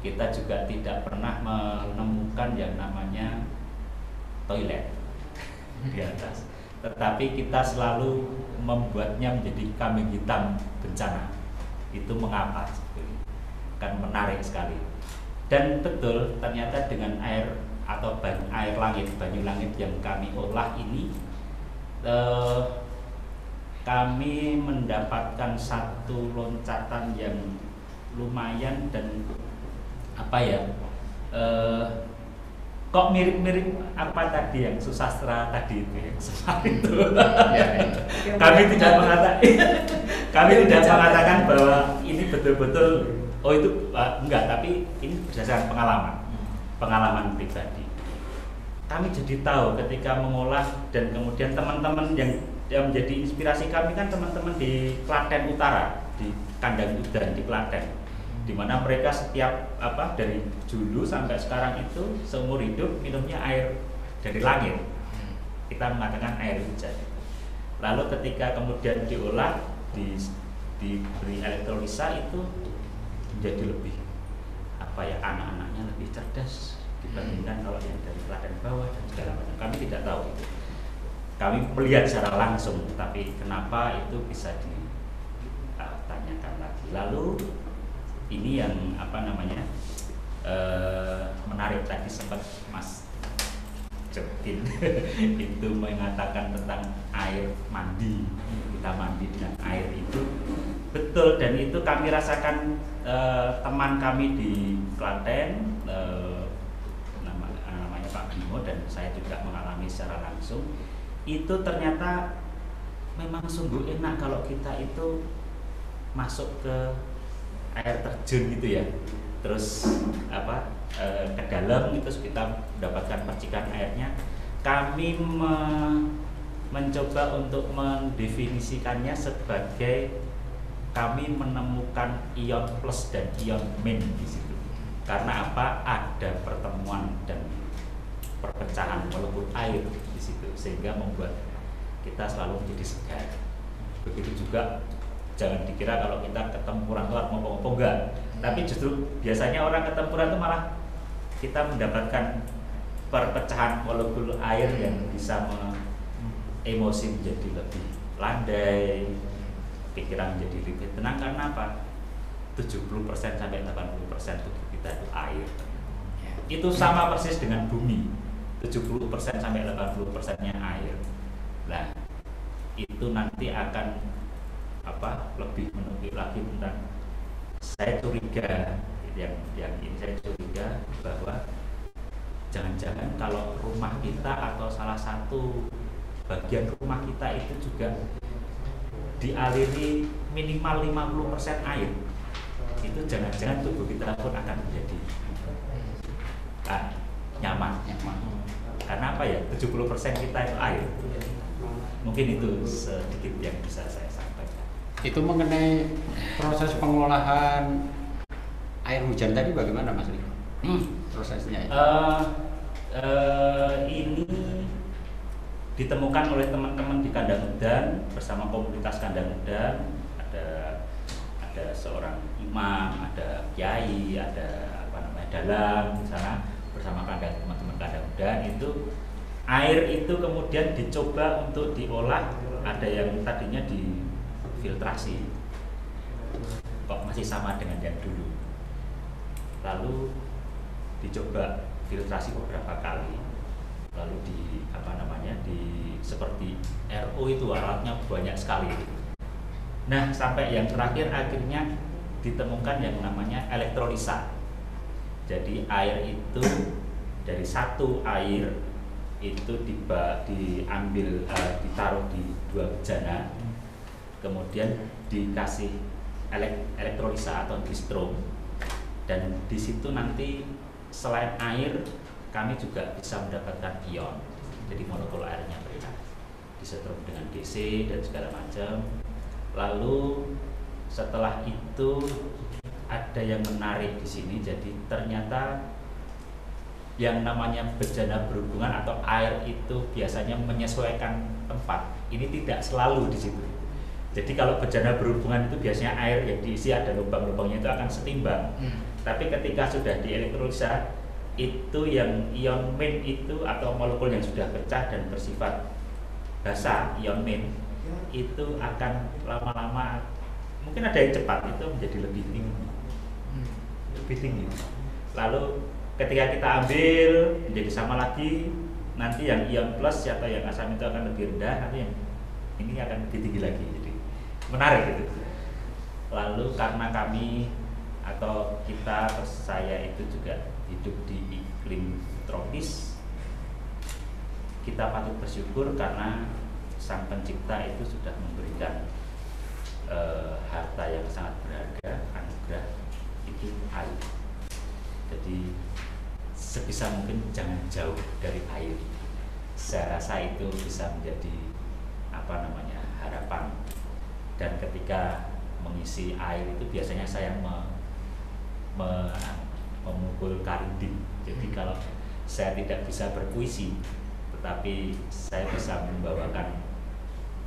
Kita juga tidak pernah menemukan yang namanya toilet di atas. Tetapi kita selalu membuatnya menjadi kambing hitam bencana. Itu mengapa? Kan menarik sekali. Dan betul, ternyata dengan air atau banyu langit yang kami olah ini, kami mendapatkan satu loncatan yang lumayan dan kok mirip-mirip apa tadi yang susastra tadi itu yang semarin itu. Kami tidak mengatakan bahwa ini betul-betul itu enggak, tapi ini berdasarkan pengalaman pribadi. Kami jadi tahu ketika mengolah, dan kemudian teman-teman yang menjadi inspirasi kami kan teman-teman di Klaten Utara, di Kandang Udan di Klaten, di mana mereka setiap dari dulu sampai sekarang itu seumur hidup minumnya air dari langit. Kita mengatakan air hujan. Lalu ketika kemudian diolah, diberi elektrolisa, itu menjadi lebih anak-anaknya lebih cerdas dibandingkan kalau yang dari Klaten bawah dan segala macam. Kami tidak tahu itu. Kami melihat secara langsung, tapi kenapa itu bisa ditanyakan lagi. Lalu ini yang menarik tadi sempat Mas Jepin itu mengatakan tentang air mandi. Kita mandi dengan air itu betul, dan itu kami rasakan. Teman kami di Klaten, namanya Pak Bimo, dan saya juga mengalami secara langsung. Itu ternyata memang sungguh enak kalau kita itu masuk ke air terjun gitu ya, terus ke dalam itu kita mendapatkan percikan airnya. Kami mencoba untuk mendefinisikannya sebagai kami menemukan ion plus dan ion min di situ. Karena apa? Ada pertemuan dan perpecahan molekul air di situ, sehingga membuat kita selalu menjadi segar. Begitu juga, jangan dikira kalau kita ketempuran itu ngopo-ngopo, enggak. Tapi justru biasanya orang ketempuran itu malah kita mendapatkan perpecahan molekul air yang bisa emosi menjadi lebih landai, pikiran menjadi lebih tenang. Karena apa? 70% sampai 80% tubuh kita itu air. Itu sama persis dengan bumi. 70% sampai 80%-nya air. Nah, itu nanti akan lebih menunjuk lagi tentang, saya curiga yang ini saya curiga bahwa jangan-jangan kalau rumah kita atau salah satu bagian rumah kita itu juga dialiri minimal 50% air, itu jangan-jangan tubuh kita pun akan menjadi nyaman. Karena apa ya? 70% kita itu air. Mungkin itu sedikit yang bisa saya sampaikan. Itu mengenai proses pengolahan air hujan tadi bagaimana Mas Riko? Prosesnya itu? Ini ditemukan oleh teman-teman di Kandang Udan bersama komunitas Kandang Udan. Ada seorang imam, ada kiai, ada dalang di sana bersama teman-teman Kandang Udan. Itu air itu kemudian dicoba untuk diolah. Ada yang tadinya difiltrasi, kok masih sama dengan yang dulu. Lalu dicoba filtrasi beberapa kali, lalu seperti RO itu alatnya banyak sekali. Nah, sampai yang terakhir akhirnya ditemukan yang namanya elektrolisa. Jadi air itu dari satu air itu diambil, ditaruh di 2 bejana, kemudian dikasih elektrolisa atau distrom, dan di situ nanti selain air kami juga bisa mendapatkan ion. Jadi molekul airnya mereka disetrum dengan DC dan segala macam. Lalu setelah itu ada yang menarik di sini. Jadi ternyata yang namanya bejana berhubungan atau air itu biasanya menyesuaikan tempat. Ini tidak selalu di situ. Jadi kalau bejana berhubungan itu biasanya air yang diisi ada lubang-lubangnya itu akan setimbang. Tapi ketika sudah dielektrolisa, itu yang ion min itu atau molekul yang sudah pecah dan bersifat basah, ion min itu akan lama-lama, mungkin ada yang cepat, itu menjadi lebih tinggi. Lalu ketika kita ambil menjadi sama lagi, nanti yang ion plus atau yang asam itu akan lebih rendah, nanti yang ini akan lebih tinggi lagi. Jadi menarik gitu. Lalu karena kami atau kita atau saya itu juga hidup di iklim tropis, kita patut bersyukur karena Sang Pencipta itu sudah memberikan harta yang sangat berharga, anugerah itu air. Jadi sebisa mungkin jangan jauh dari air. Saya rasa itu bisa menjadi harapan. Dan ketika mengisi air itu biasanya saya memukul karinding. Jadi kalau saya tidak bisa berpuisi, tetapi saya bisa membawakan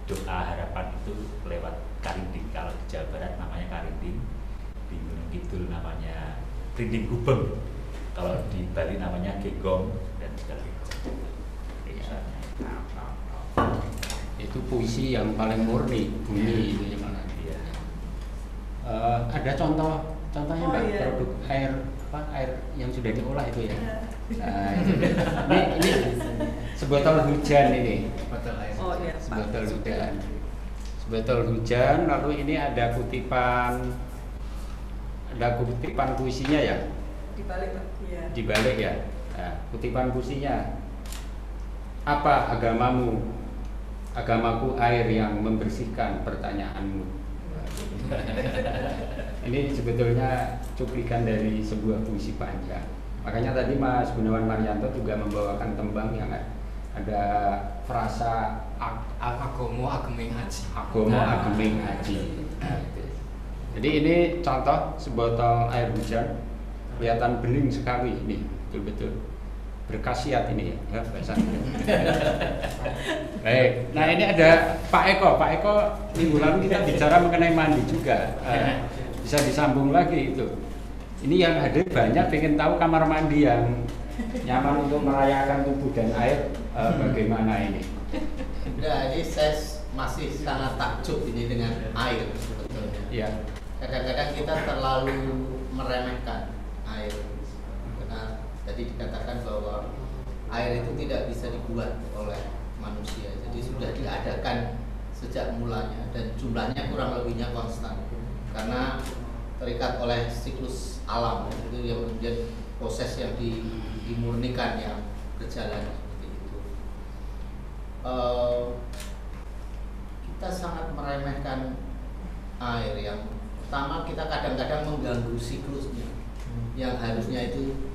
doa harapan itu lewat karinding. Kalau di Jawa Barat namanya karinding, di Gunung Kidul namanya rinding gubeng, kalau di Bali namanya gegong, dan segala macam. Itu puisi yang paling murni, bunyi itu gimana? Iya. Ada contohnya Mbak, produk air yang sudah diolah itu ya. Ini sebotol hujan ini. Sebotol hujan. Lalu ini ada kutipan puisinya ya. Dibalik ya. Nah, kutipan puisinya. Apa agamamu? Agamaku air yang membersihkan pertanyaanmu. Ini sebetulnya cuplikan dari sebuah puisi panjang. Makanya tadi Mas Gunawan Maryanto juga membawakan tembang yang ada frasa agomo ageming haji. Jadi ini contoh sebotol air hujan, kelihatan bening sekali ini, betul-betul berkhasiat ini ya bahasanya. Baik, nah ini ada Pak Eko minggu lalu kita bicara mengenai mandi juga, bisa disambung lagi itu. Ini yang hadir banyak pengen tahu kamar mandi yang nyaman untuk merayakan tubuh dan air, bagaimana ini? Nah, ini saya masih sangat takjub ini dengan air sebetulnya. Ya. Kadang-kadang kita terlalu meremehkan air. Tadi dikatakan bahwa air itu tidak bisa dibuat oleh manusia, jadi sudah diadakan sejak mulanya dan jumlahnya kurang lebihnya konstan karena terikat oleh siklus alam. Itu yang kemudian proses yang dimurnikan yang berjalan seperti itu. Kita sangat meremehkan air. Yang pertama, kita kadang-kadang mengganggu siklusnya yang harusnya itu,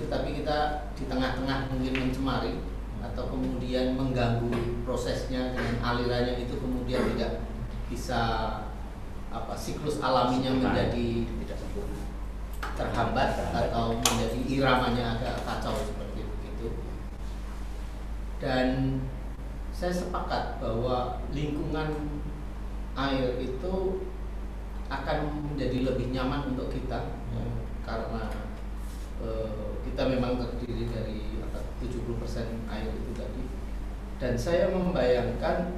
tapi kita di tengah-tengah mungkin mencemari atau kemudian mengganggu prosesnya dengan alirannya itu, kemudian tidak bisa siklus alaminya menjadi tidak sempurna, terhambat atau menjadi iramanya agak kacau seperti itu. Dan saya sepakat bahwa lingkungan air itu akan menjadi lebih nyaman untuk kita karena kita memang terdiri dari 70% air itu tadi. Dan saya membayangkan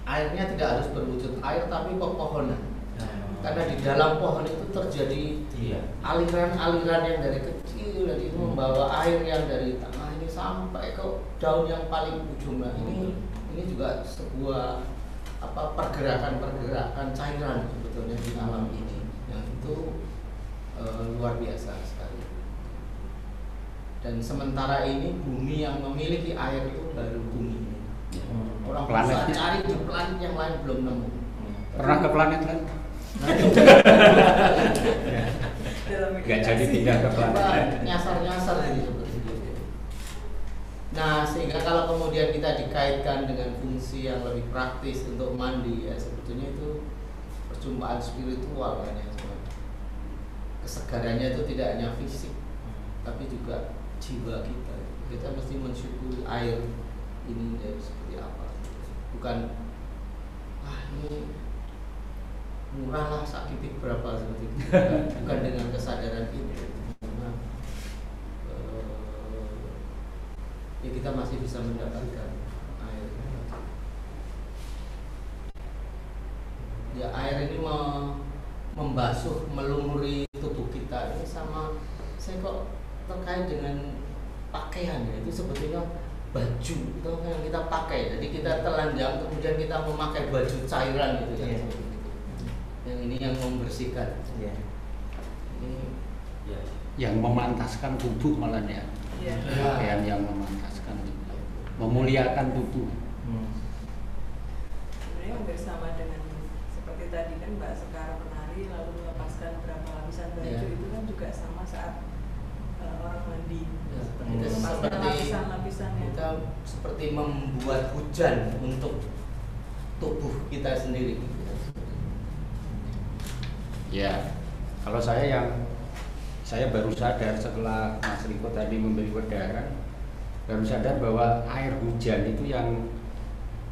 airnya tidak harus berwujud air tapi pepohonan. Karena di dalam pohon itu terjadi aliran-aliran yang dari kecil dari membawa air yang dari tanah ini sampai ke daun yang paling ujung. Nah, ini juga sebuah pergerakan cairan sebetulnya di alam ini yang itu luar biasa sekali. Dan sementara ini bumi yang memiliki air itu baru bumi. Orang berusaha cari di planet yang lain belum nemu. Pernah ke planet lain? Nggak jadi pindah ke planet. Nyasar-nyasar ini seperti itu. Nah, sehingga kalau kemudian kita dikaitkan dengan fungsi yang lebih praktis untuk mandi, ya sebetulnya itu perjumpaan spiritual kan ya. Kesegarannya itu tidak hanya fisik, tapi juga jiwa kita. Kita mesti mensyukuri air ini dari seperti apa. Bukan ini murah lah sakit berapa seperti itu. Bukan dengan kesadaran itu. Ya kita masih bisa mendapatkan air. Ya air ini membasuh, melumuri tubuh kita ini sama. Saya kok terkait dengan pakaian ya, itu sebetulnya baju itu yang kita pakai. Jadi kita telanjang kemudian kita memakai baju cairan gitu ya. Yang ini yang membersihkan. Ini yang memantaskan tubuh malah ya. Pakaian yang memantaskan, memuliakan tubuh. Sebenarnya hampir sama dengan seperti tadi kan Mbak Sekar menari lalu melepaskan berapa lapisan baju itu kan juga sama saat orang mandi. Seperti lapisan-lapisannya. Kita seperti membuat hujan untuk tubuh kita sendiri. Ya, kalau saya baru sadar setelah Mas Riko tadi memberi wedaran, baru sadar bahwa air hujan itu yang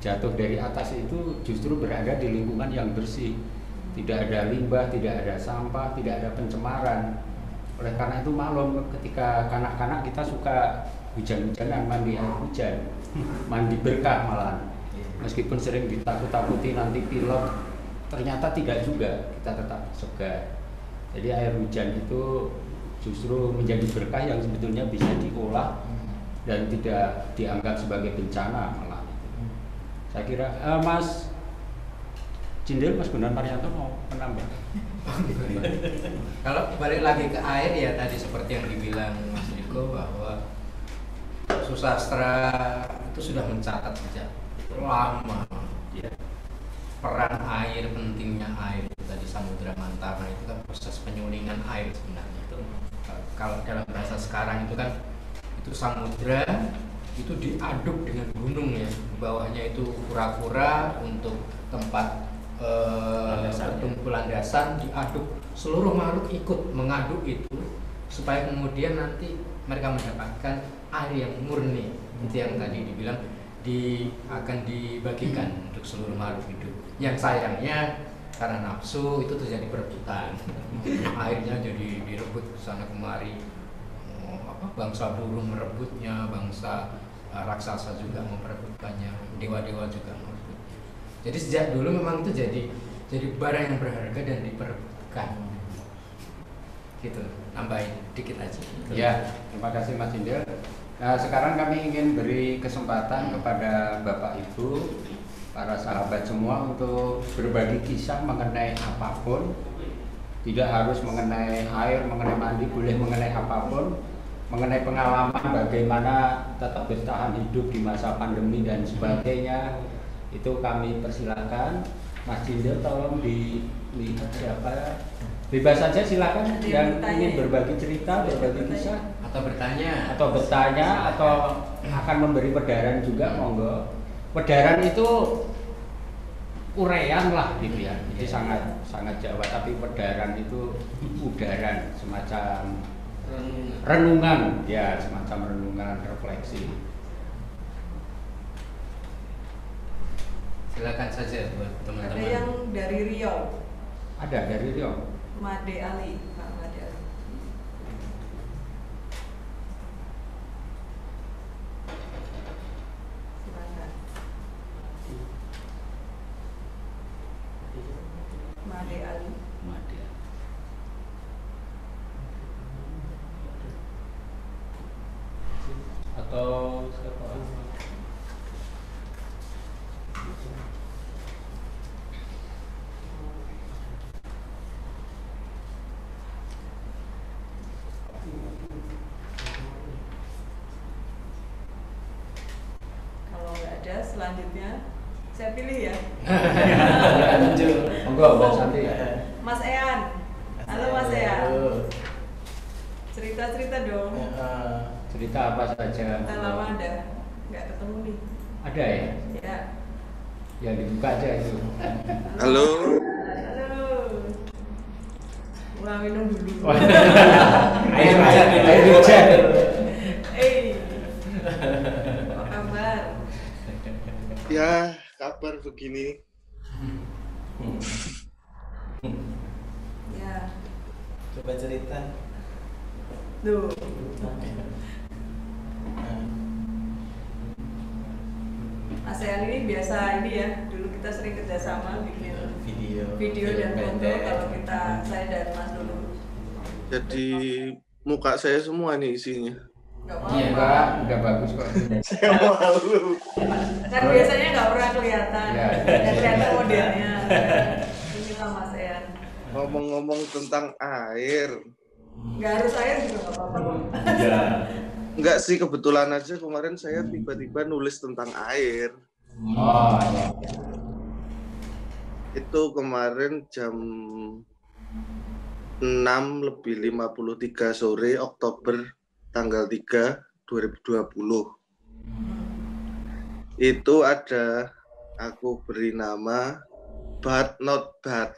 jatuh dari atas itu justru berada di lingkungan yang bersih. Tidak ada limbah, tidak ada sampah, tidak ada pencemaran. Oleh karena itu maklum ketika kanak-kanak kita suka hujan-hujanan, mandi air hujan, mandi berkah malahan. Meskipun sering ditakut-takuti nanti pilek, ternyata tidak juga, kita tetap segar. Jadi air hujan itu justru menjadi berkah yang sebetulnya bisa diolah dan tidak dianggap sebagai bencana malah. Saya kira Mas Cindil, Mas Gunan Maryanto mau menambah. Kalau balik lagi ke air ya tadi seperti yang dibilang Mas Riko bahwa susastra itu sudah mencatat sejak lama peran air, pentingnya air itu tadi Samudra Mantara itu kan proses penyulingan air sebenarnya itu. Kalau dalam bahasa sekarang itu kan itu samudra itu diaduk dengan gunung ya, di bawahnya itu kura-kura untuk tempat landasan diaduk, seluruh makhluk ikut mengaduk itu supaya kemudian nanti mereka mendapatkan air yang murni. Itu yang tadi dibilang akan dibagikan untuk seluruh makhluk hidup. Yang sayangnya karena nafsu itu terjadi perebutan, airnya jadi direbut sana kemari, bangsa burung merebutnya, bangsa raksasa juga memperebutkannya, dewa-dewa juga merebutnya. Jadi sejak dulu memang itu jadi barang yang berharga dan diperebutkan. Gitu, nambahin dikit aja. Ya, terima kasih Mas Indel. Nah, sekarang kami ingin beri kesempatan kepada Bapak Ibu, para sahabat semua untuk berbagi kisah mengenai apapun. Tidak harus mengenai air, mengenai mandi, boleh mengenai apapun. Mengenai pengalaman bagaimana tetap bertahan hidup di masa pandemi dan sebagainya. Itu kami persilakan. Mas Indel tolong dilihat siapa. Bebas saja silakan yang ingin berbagi cerita, berbagi kisah atau bertanya atau akan memberi wedaran juga, monggo. Wedaran itu uraian lah gitu ya. Jadi sangat Jawa, tapi pedaran itu udaran, semacam renungan, ya semacam renungan refleksi. Silakan saja buat teman-teman. Ada yang dari Riau, Ada dari Riau. Made Ali, Pak Made Ali. Silakan. Made Ali. Madya. Atau siapa? Kalau nggak ada, selanjutnya saya pilih ya. Monggo, Mbak Santi. Mas Ean. Halo Mas Ean. Halo. Cerita-cerita dong. Cerita apa saja? Kita lama ada nggak ketemu nih. Ada ya? Ya. Ya dibuka aja itu. Halo. Halo. Mulai minum dulu. Air hujan. Apa kabar? Ya, kabar begini. Ya. Coba cerita. Duh. ASEAN ini biasa ini ya, dulu kita sering kerjasama bikin video dan foto. Kalau saya dan Mas dulu. Jadi muka saya semua nih isinya. Nggak Iya, apa-apa. Pak, udah bagus kok. Saya malu. Kan biasanya nggak pernah kelihatan. Ya. Dan kelihatan modelnya. Inilah Mas Ean. Ngomong-ngomong tentang air. Nggak harus air juga nggak apa-apa. Ya. Enggak sih, kebetulan aja kemarin saya tiba-tiba nulis tentang air. Oh, ya. Itu kemarin jam 6:53 sore Oktober tanggal 3 2020. Itu ada aku beri nama But Not Bad.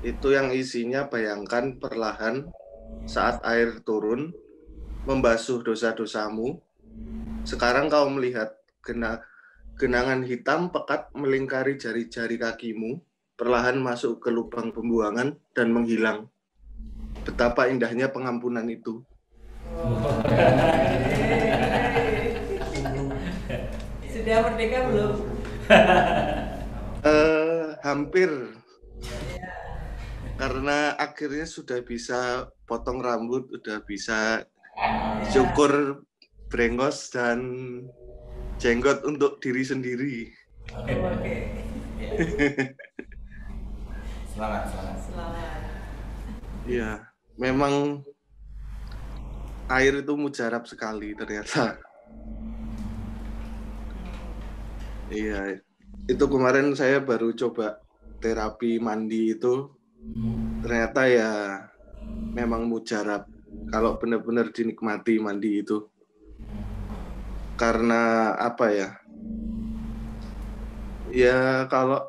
Itu yang isinya bayangkan perlahan saat air turun membasuh dosa-dosamu. Sekarang kau melihat genangan hitam pekat melingkari jari-jari kakimu, perlahan masuk ke lubang pembuangan dan menghilang. Betapa indahnya pengampunan itu. Sudah merdeka belum? Hampir. Karena akhirnya sudah bisa potong rambut, sudah bisa syukur brengos dan jenggot untuk diri sendiri. Oke. Selamat. Iya, memang air itu mujarab sekali ternyata. Iya, itu kemarin saya baru coba terapi mandi itu. Ternyata ya memang mujarab kalau benar-benar dinikmati mandi itu. Karena apa ya? Ya kalau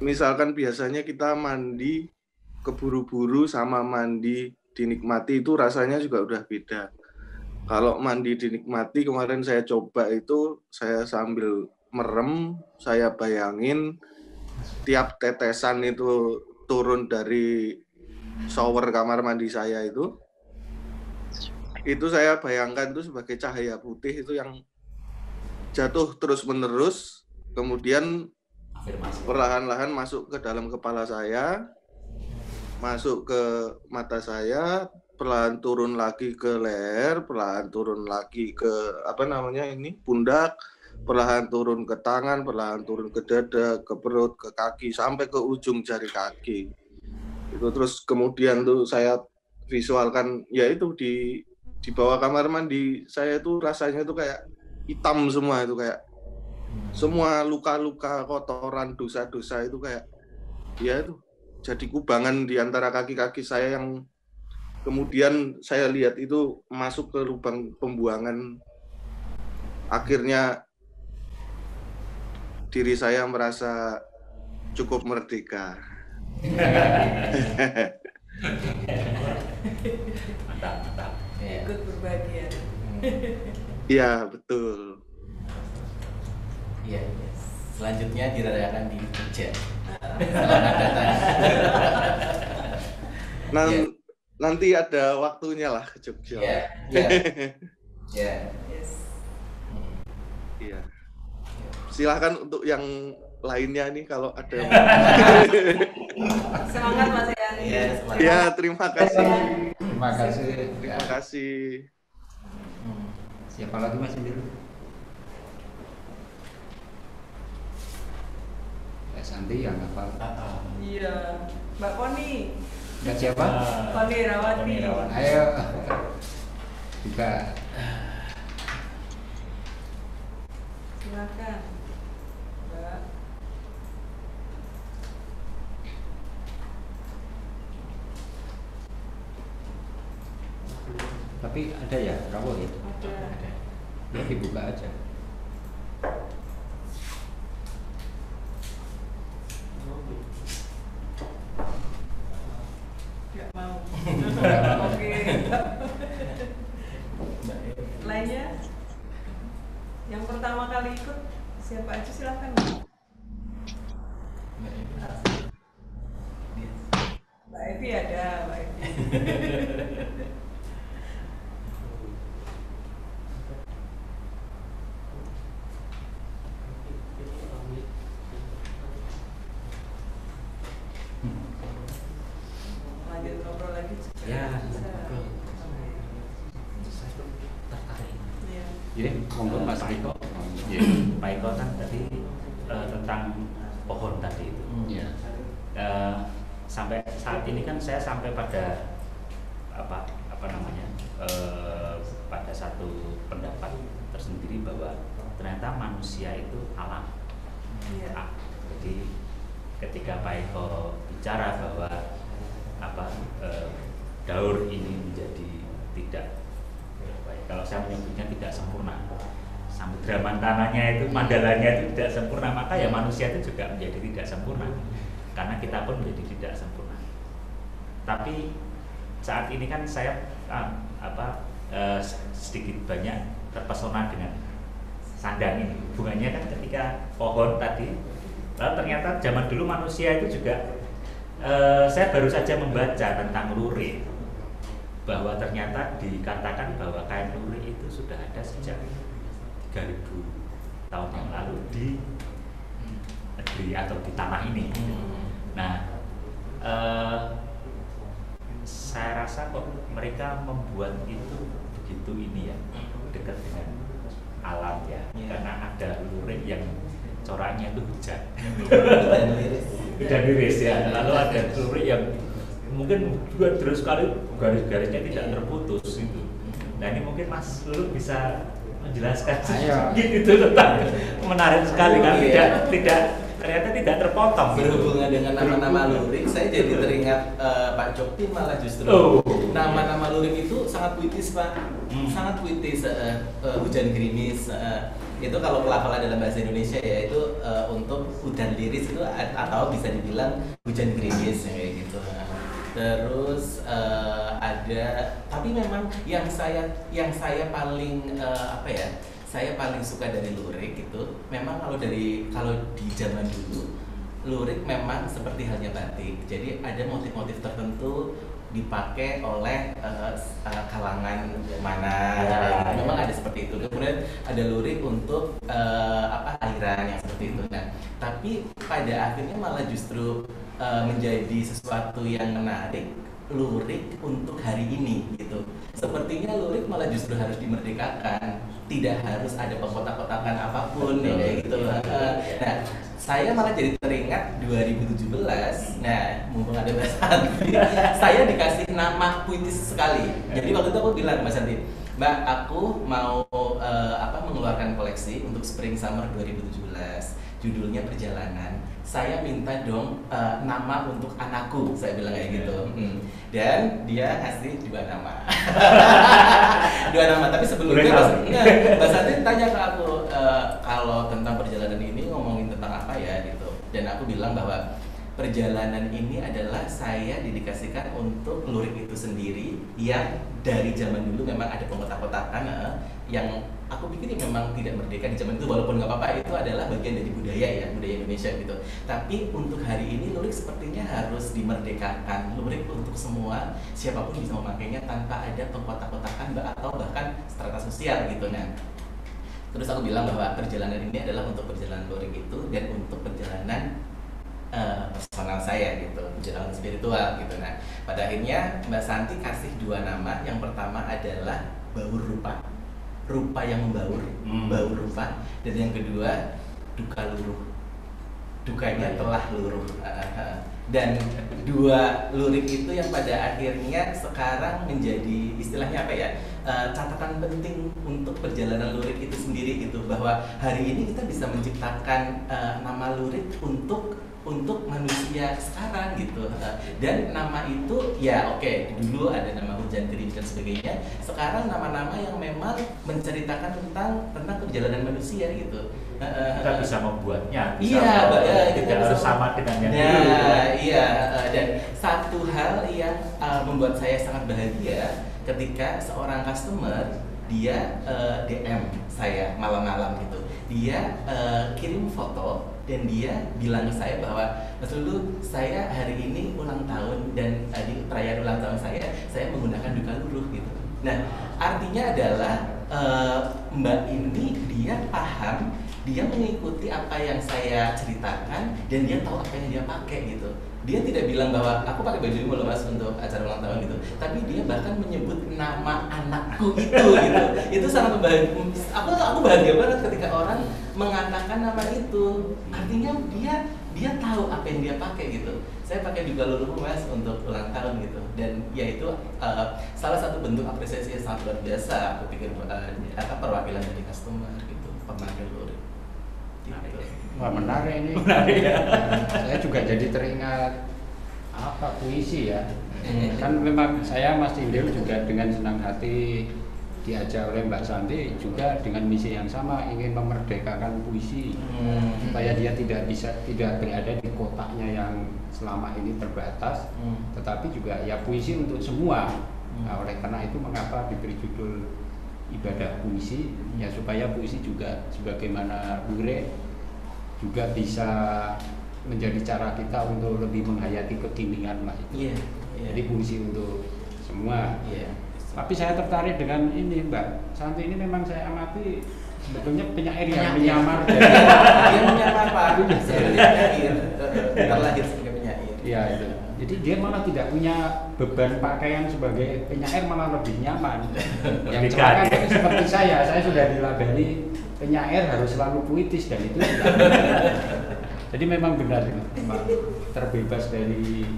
misalkan biasanya kita mandi keburu-buru sama mandi dinikmati itu rasanya juga udah beda. Kalau mandi dinikmati kemarin saya coba itu saya sambil merem, saya bayangin tiap tetesan itu turun dari shower kamar mandi saya itu saya bayangkan itu sebagai cahaya putih itu yang jatuh terus-menerus, kemudian perlahan-lahan masuk ke dalam kepala saya, masuk ke mata saya, perlahan turun lagi ke leher, perlahan turun lagi ke pundak, perlahan turun ke tangan, perlahan turun ke dada, ke perut, ke kaki, sampai ke ujung jari kaki. Itu terus kemudian tuh saya visualkan, ya itu di bawah kamar mandi saya itu rasanya tuh kayak hitam semua, itu kayak semua luka-luka, kotoran, dosa-dosa itu kayak ya itu jadi kubangan di antara kaki-kaki saya yang kemudian saya lihat itu masuk ke lubang pembuangan. Akhirnya diri saya merasa cukup merdeka. Mantap. Ikut berbahagia. Iya, betul. Iya. Selanjutnya dirayakan di Jogja. Selamat datang. Nanti ada waktunya lah ke Jogja. Iya. Iya. Silahkan untuk yang lainnya nih kalau ada. Semangat Mas Yani. Ya, terima kasih. Terima kasih. Terima kasih. Siapa lagi Mas Indro? Santi yang hafal. Iya, Mbak Poni. Dan siapa? Poni Rawati. Ayo. Juga. Silakan. Mbak. Tapi ada ya, rawuh ya? Ada. Ya dibuka aja. Nggak mau. Oke. Lainnya? Yang pertama kali ikut siapa aja silahkan. Mbak Evi ada, Mbak Evi. Lanjut ngobrol lagi. Ya, Bisa. Iya. Jadi, monggo Mas Riko. Pak Eko kan tadi tentang pohon tadi itu. Iya. Sampai saat ini kan saya sampai pada apa namanya pada satu pendapat tersendiri bahwa ternyata manusia itu alam. Iya. Jadi ketika Pak Eko bicara bahwa daur ini menjadi tidak, kalau saya menyebutnya tidak sempurna, samudra mantananya itu, mandalanya itu tidak sempurna, maka ya manusia itu juga menjadi tidak sempurna, karena kita pun menjadi tidak sempurna. Tapi saat ini kan saya sedikit banyak terpesona dengan sandang ini. Hubungannya kan ketika pohon tadi, lalu ternyata zaman dulu manusia itu juga saya baru saja membaca tentang lurik, bahwa ternyata dikatakan bahwa kain lurik itu sudah ada sejak 3000 tahun yang lalu di negeri atau di tanah ini. Nah, saya rasa kok mereka membuat itu begitu ini ya, dekat dengan alam ya, karena ada lurik yang coraknya itu hujan dan iris ya, lalu ada lurik yang mungkin juga terus sekali garis-garisnya tidak terputus itu. Nah ini mungkin Mas Lulu bisa menjelaskan sedikit itu tentang, menarik sekali kan, ternyata tidak terpotong. Berhubungan dengan nama-nama lurik, saya jadi teringat Pak Jokpin malah justru. Nama-nama lurik itu sangat puitis Pak, sangat puitis. Hujan gerimis, itu kalau pelafalan dalam bahasa Indonesia ya itu untuk hujan liris itu, atau bisa dibilang hujan gerimis kayak gitu. Terus ada, tapi memang yang saya paling saya paling suka dari lurik itu memang kalau di zaman dulu lurik memang seperti halnya batik, jadi ada motif-motif tertentu dipakai oleh kalangan mana, memang ada seperti itu. Kemudian ada lurik untuk aliran yang seperti itu. Nah, tapi pada akhirnya malah justru menjadi sesuatu yang menarik, lurik untuk hari ini gitu. Sepertinya lurik malah justru harus dimerdekakan, tidak harus ada pengkotak-kotakan apapun ya, kayak gitu. Nah, saya malah jadi teringat 2017. Nah, mumpung ada Mbak Santi, saya dikasih nama puitis sekali. Jadi waktu itu aku bilang Mbak Santi, Mbak, aku mau mengeluarkan koleksi untuk Spring Summer 2017. Judulnya Perjalanan. Saya minta dong nama untuk anakku, saya bilang kayak gitu. Dan dia ngasih 2 nama. 2 nama, tapi sebelumnya Mbak Santi tanya ke aku, kalau tentang perjalanan ini ngomongin tentang Dan aku bilang bahwa perjalanan ini adalah saya dedikasikan untuk lurik itu sendiri yang dari zaman dulu memang ada pengkotak-kotakan yang aku pikir memang tidak merdeka di zaman itu, walaupun nggak apa-apa, itu adalah bagian dari budaya ya, budaya Indonesia gitu. Tapi untuk hari ini lurik sepertinya harus dimerdekakan, lurik untuk semua, siapapun bisa memakainya tanpa ada pengkotak-kotakan atau bahkan strata sosial gitu. Nah, terus aku bilang bahwa perjalanan ini adalah untuk perjalanan lurik itu dan untuk perjalanan personal saya gitu, perjalanan spiritual gitu. Nah, pada akhirnya Mbak Santi kasih 2 nama. Yang pertama adalah baur rupa, rupa yang membaur, baur rupa, dan yang kedua duka luruh, dukanya telah luruh. Dan 2 lurik itu yang pada akhirnya sekarang menjadi istilahnya apa ya, catatan penting untuk perjalanan lurik itu sendiri gitu, bahwa hari ini kita bisa menciptakan nama lurik untuk manusia sekarang gitu. Dan nama itu ya oke, dulu ada nama hujan gerimis dan sebagainya. Sekarang nama-nama yang memang menceritakan tentang perjalanan manusia gitu. Kita bisa membuatnya, kita harus bisa sama dengan yang dulu. Iya, dan satu hal yang membuat saya sangat bahagia ketika seorang customer dia DM saya malam-malam gitu. Dia kirim foto dan dia bilang ke saya bahwa Mas Lulu, saya hari ini ulang tahun dan di perayaan ulang tahun saya menggunakan duka luruh gitu. Nah, artinya adalah Mbak ini dia paham, dia mengikuti apa yang saya ceritakan dan dia tahu apa yang dia pakai gitu. Dia tidak bilang bahwa aku pakai baju ini loh Mas untuk acara ulang tahun gitu, tapi dia bahkan menyebut nama anakku itu gitu. Itu sangat membahagiakan. Aku bahagia banget ketika orang mengatakan nama itu. Artinya dia tahu apa yang dia pakai gitu. Saya pakai juga luruh Mas untuk ulang tahun gitu. Dan ya itu salah satu bentuk apresiasi yang sangat luar biasa. Aku pikir perwakilan dari customer gitu, pemakai luruh. Gitu. Wah, menarik ini. Menarik ya. Saya juga jadi teringat apa puisi ya. Kan memang saya Mas Indil juga dengan senang hati diajak oleh Mbak Santi juga dengan misi yang sama, ingin memerdekakan puisi supaya dia tidak berada di kotaknya yang selama ini terbatas, tetapi juga ya puisi untuk semua. Nah, oleh karena itu mengapa diberi judul ibadah puisi, ya supaya puisi juga sebagaimana lurik juga bisa menjadi cara kita untuk lebih menghayati kekinian lah itu. Jadi puisi untuk semua. Tapi saya tertarik dengan ini Mbak Santi, ini memang saya amati sebetulnya penyair yang menyamar. Dia menyamar Pak, penyair, terlahir sebagai penyair. Iya itu. Jadi dia malah tidak punya beban pakaian sebagai penyair, malah lebih nyaman. Yang celaka kan seperti saya sudah dilabeli penyair harus selalu puitis dan itu tidak. Jadi memang benar, memang terbebas dari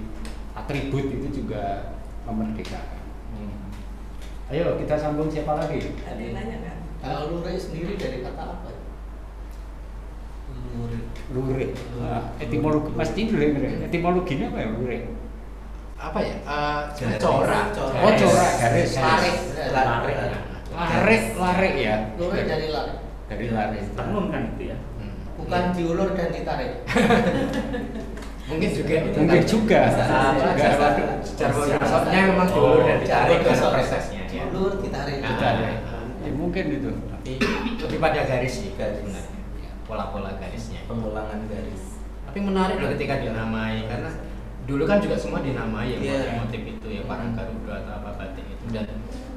atribut itu juga memerdekakan. Ayo kita sambung, siapa lagi? Ada yang nanya kan? Kalau lurik sendiri dari kata apa? Lurik. Etimologi, Mas Indul etimologinya apa ya lurik? Apa ya? Corak. Oh, corak, garis. Larik ya. Lurik dari larik. Dari larik. Tenun kan itu ya. Bukan diulur dan ditarik. Mungkin juga. Secara prosesnya memang diulur dan ditarik karena prosesnya. Ulur ditarik. Ya, mungkin itu. Tapi lebih pada garis sih sebenarnya. Pola-pola garisnya. Pengulangan garis. Tapi menarik loh ketika dinamai, karena dulu kan juga semua dinamai ya motif itu ya, Parang Garuda atau apa batik itu, dan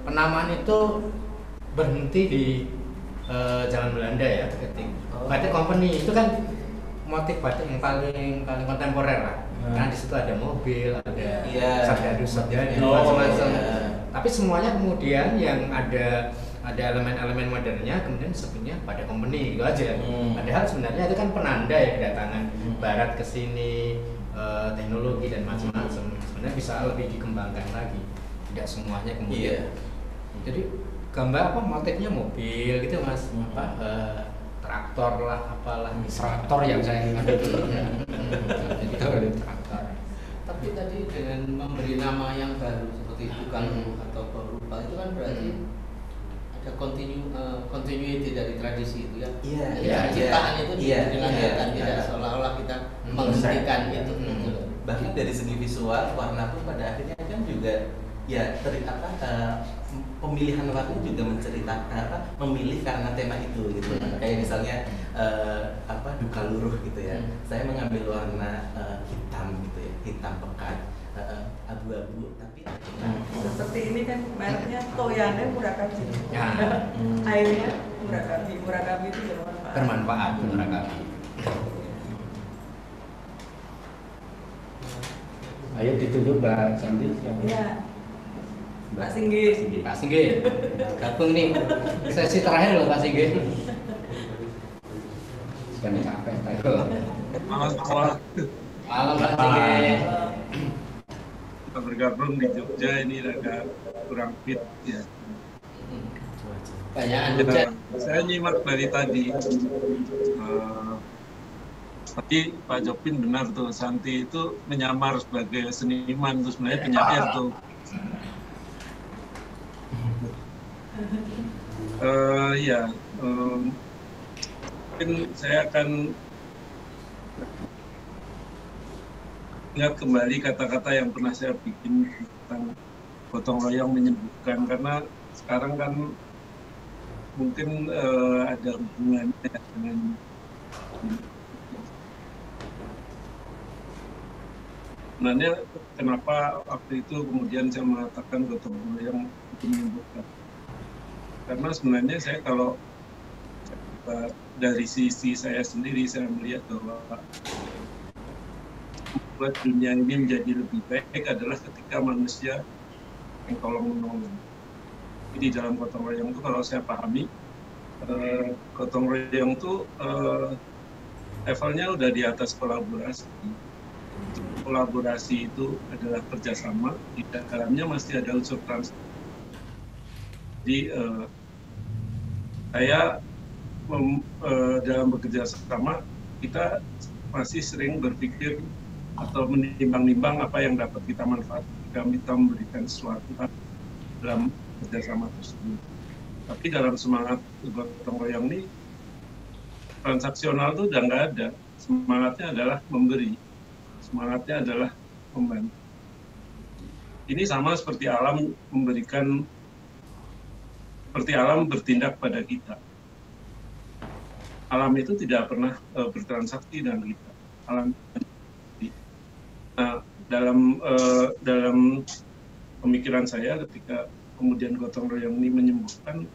penamaan itu berhenti di zaman Belanda ya, ketika batik company itu kan motif batik yang paling kontemporer lah. Karena di situ ada mobil, ada sabdadu, macam-macam. Tapi semuanya kemudian yang ada elemen-elemen modernnya kemudian sebutnya pada company gitu aja. Padahal sebenarnya itu kan penanda ya kedatangan Barat ke sini, teknologi dan macam-macam. Sebenarnya bisa lebih dikembangkan lagi. Tidak semuanya kemudian. Jadi gambar apa motifnya mobil gitu Mas, traktor lah, apalah. Traktor yang saya ingat itu. Itu traktor. Tapi tadi dengan memberi nama yang baru seperti duka luruh atau baur rupa itu kan berarti ada continuity dari tradisi itu ya. Iya. Ciptaan itu dilanjutkan, tidak seolah-olah kita menghentikan itu. Bahkan dari segi visual, warna pun pada akhirnya kan juga ya pemilihan warna juga menceritakan memilih karena tema itu gitu. Kayak misalnya duka luruh gitu ya. Saya mengambil warna hitam gitu ya, hitam pekat, abu-abu tapi seperti ini kan mereknya Toyane Murakabi. Airnya Murakabi itu bermanfaat Murakabi. Ayo ditunjuk Mbak Santi. Iya. Pak Singgi. Pak Singgi. Gabung nih. Sesi terakhir loh Pak Singgi. Sudah capek. Malam Pak Singgi. Kita bergabung di Jogja ini agak kurang fit ya. Banyak hujan. Saya nyimak dari tadi. Tadi Pak Jopin benar tuh, Santi itu menyamar sebagai seniman, terus sebenarnya penyair tuh. Mungkin saya akan ingat kembali kata-kata yang pernah saya bikin tentang gotong royong menyembuhkan, karena sekarang kan mungkin ada hubungannya dengan sebenarnya kenapa waktu itu kemudian saya mengatakan gotong royong itu menyembuhkan. Karena sebenarnya saya kalau dari sisi saya sendiri, saya melihat bahwa membuat dunia ini menjadi lebih baik adalah ketika manusia yang tolong menolong. Jadi dalam gotong royong itu kalau saya pahami, gotong royong itu levelnya udah di atas kolaborasi. Kolaborasi itu adalah kerjasama, di dalamnya masih ada unsur transaksi. Jadi saya dalam bekerja sama, kita masih sering berpikir atau menimbang-nimbang apa yang dapat kita manfaatkan jika kita memberikan sesuatu dalam kerjasama tersebut. Tapi dalam semangat gotong royong ini, transaksional itu udah nggak ada. Semangatnya adalah memberi. Semangatnya adalah membantu. Ini sama seperti alam memberikan, seperti alam bertindak pada kita. Alam itu tidak pernah bertransaksi dengan kita. Alam. Nah, dalam pemikiran saya ketika kemudian gotong royong ini menyembuhkan,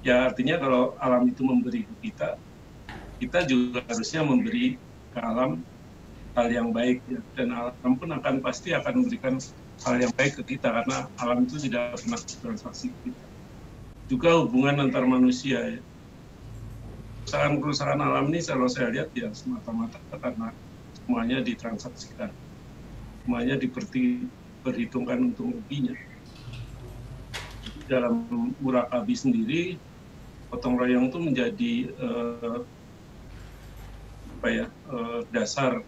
ya artinya kalau alam itu memberi ke kita juga harusnya memberi ke alam hal yang baik ya. Dan alam pun pasti akan memberikan hal yang baik ke kita karena alam itu tidak pernah bertransaksi ke kita. Juga hubungan antar manusia ya. Perusahaan alam ini kalau saya lihat ya semata-mata karena semuanya ditransaksikan, semuanya diperhitungkan untung ruginya. Dalam Murakabi sendiri, gotong royong itu menjadi dasar,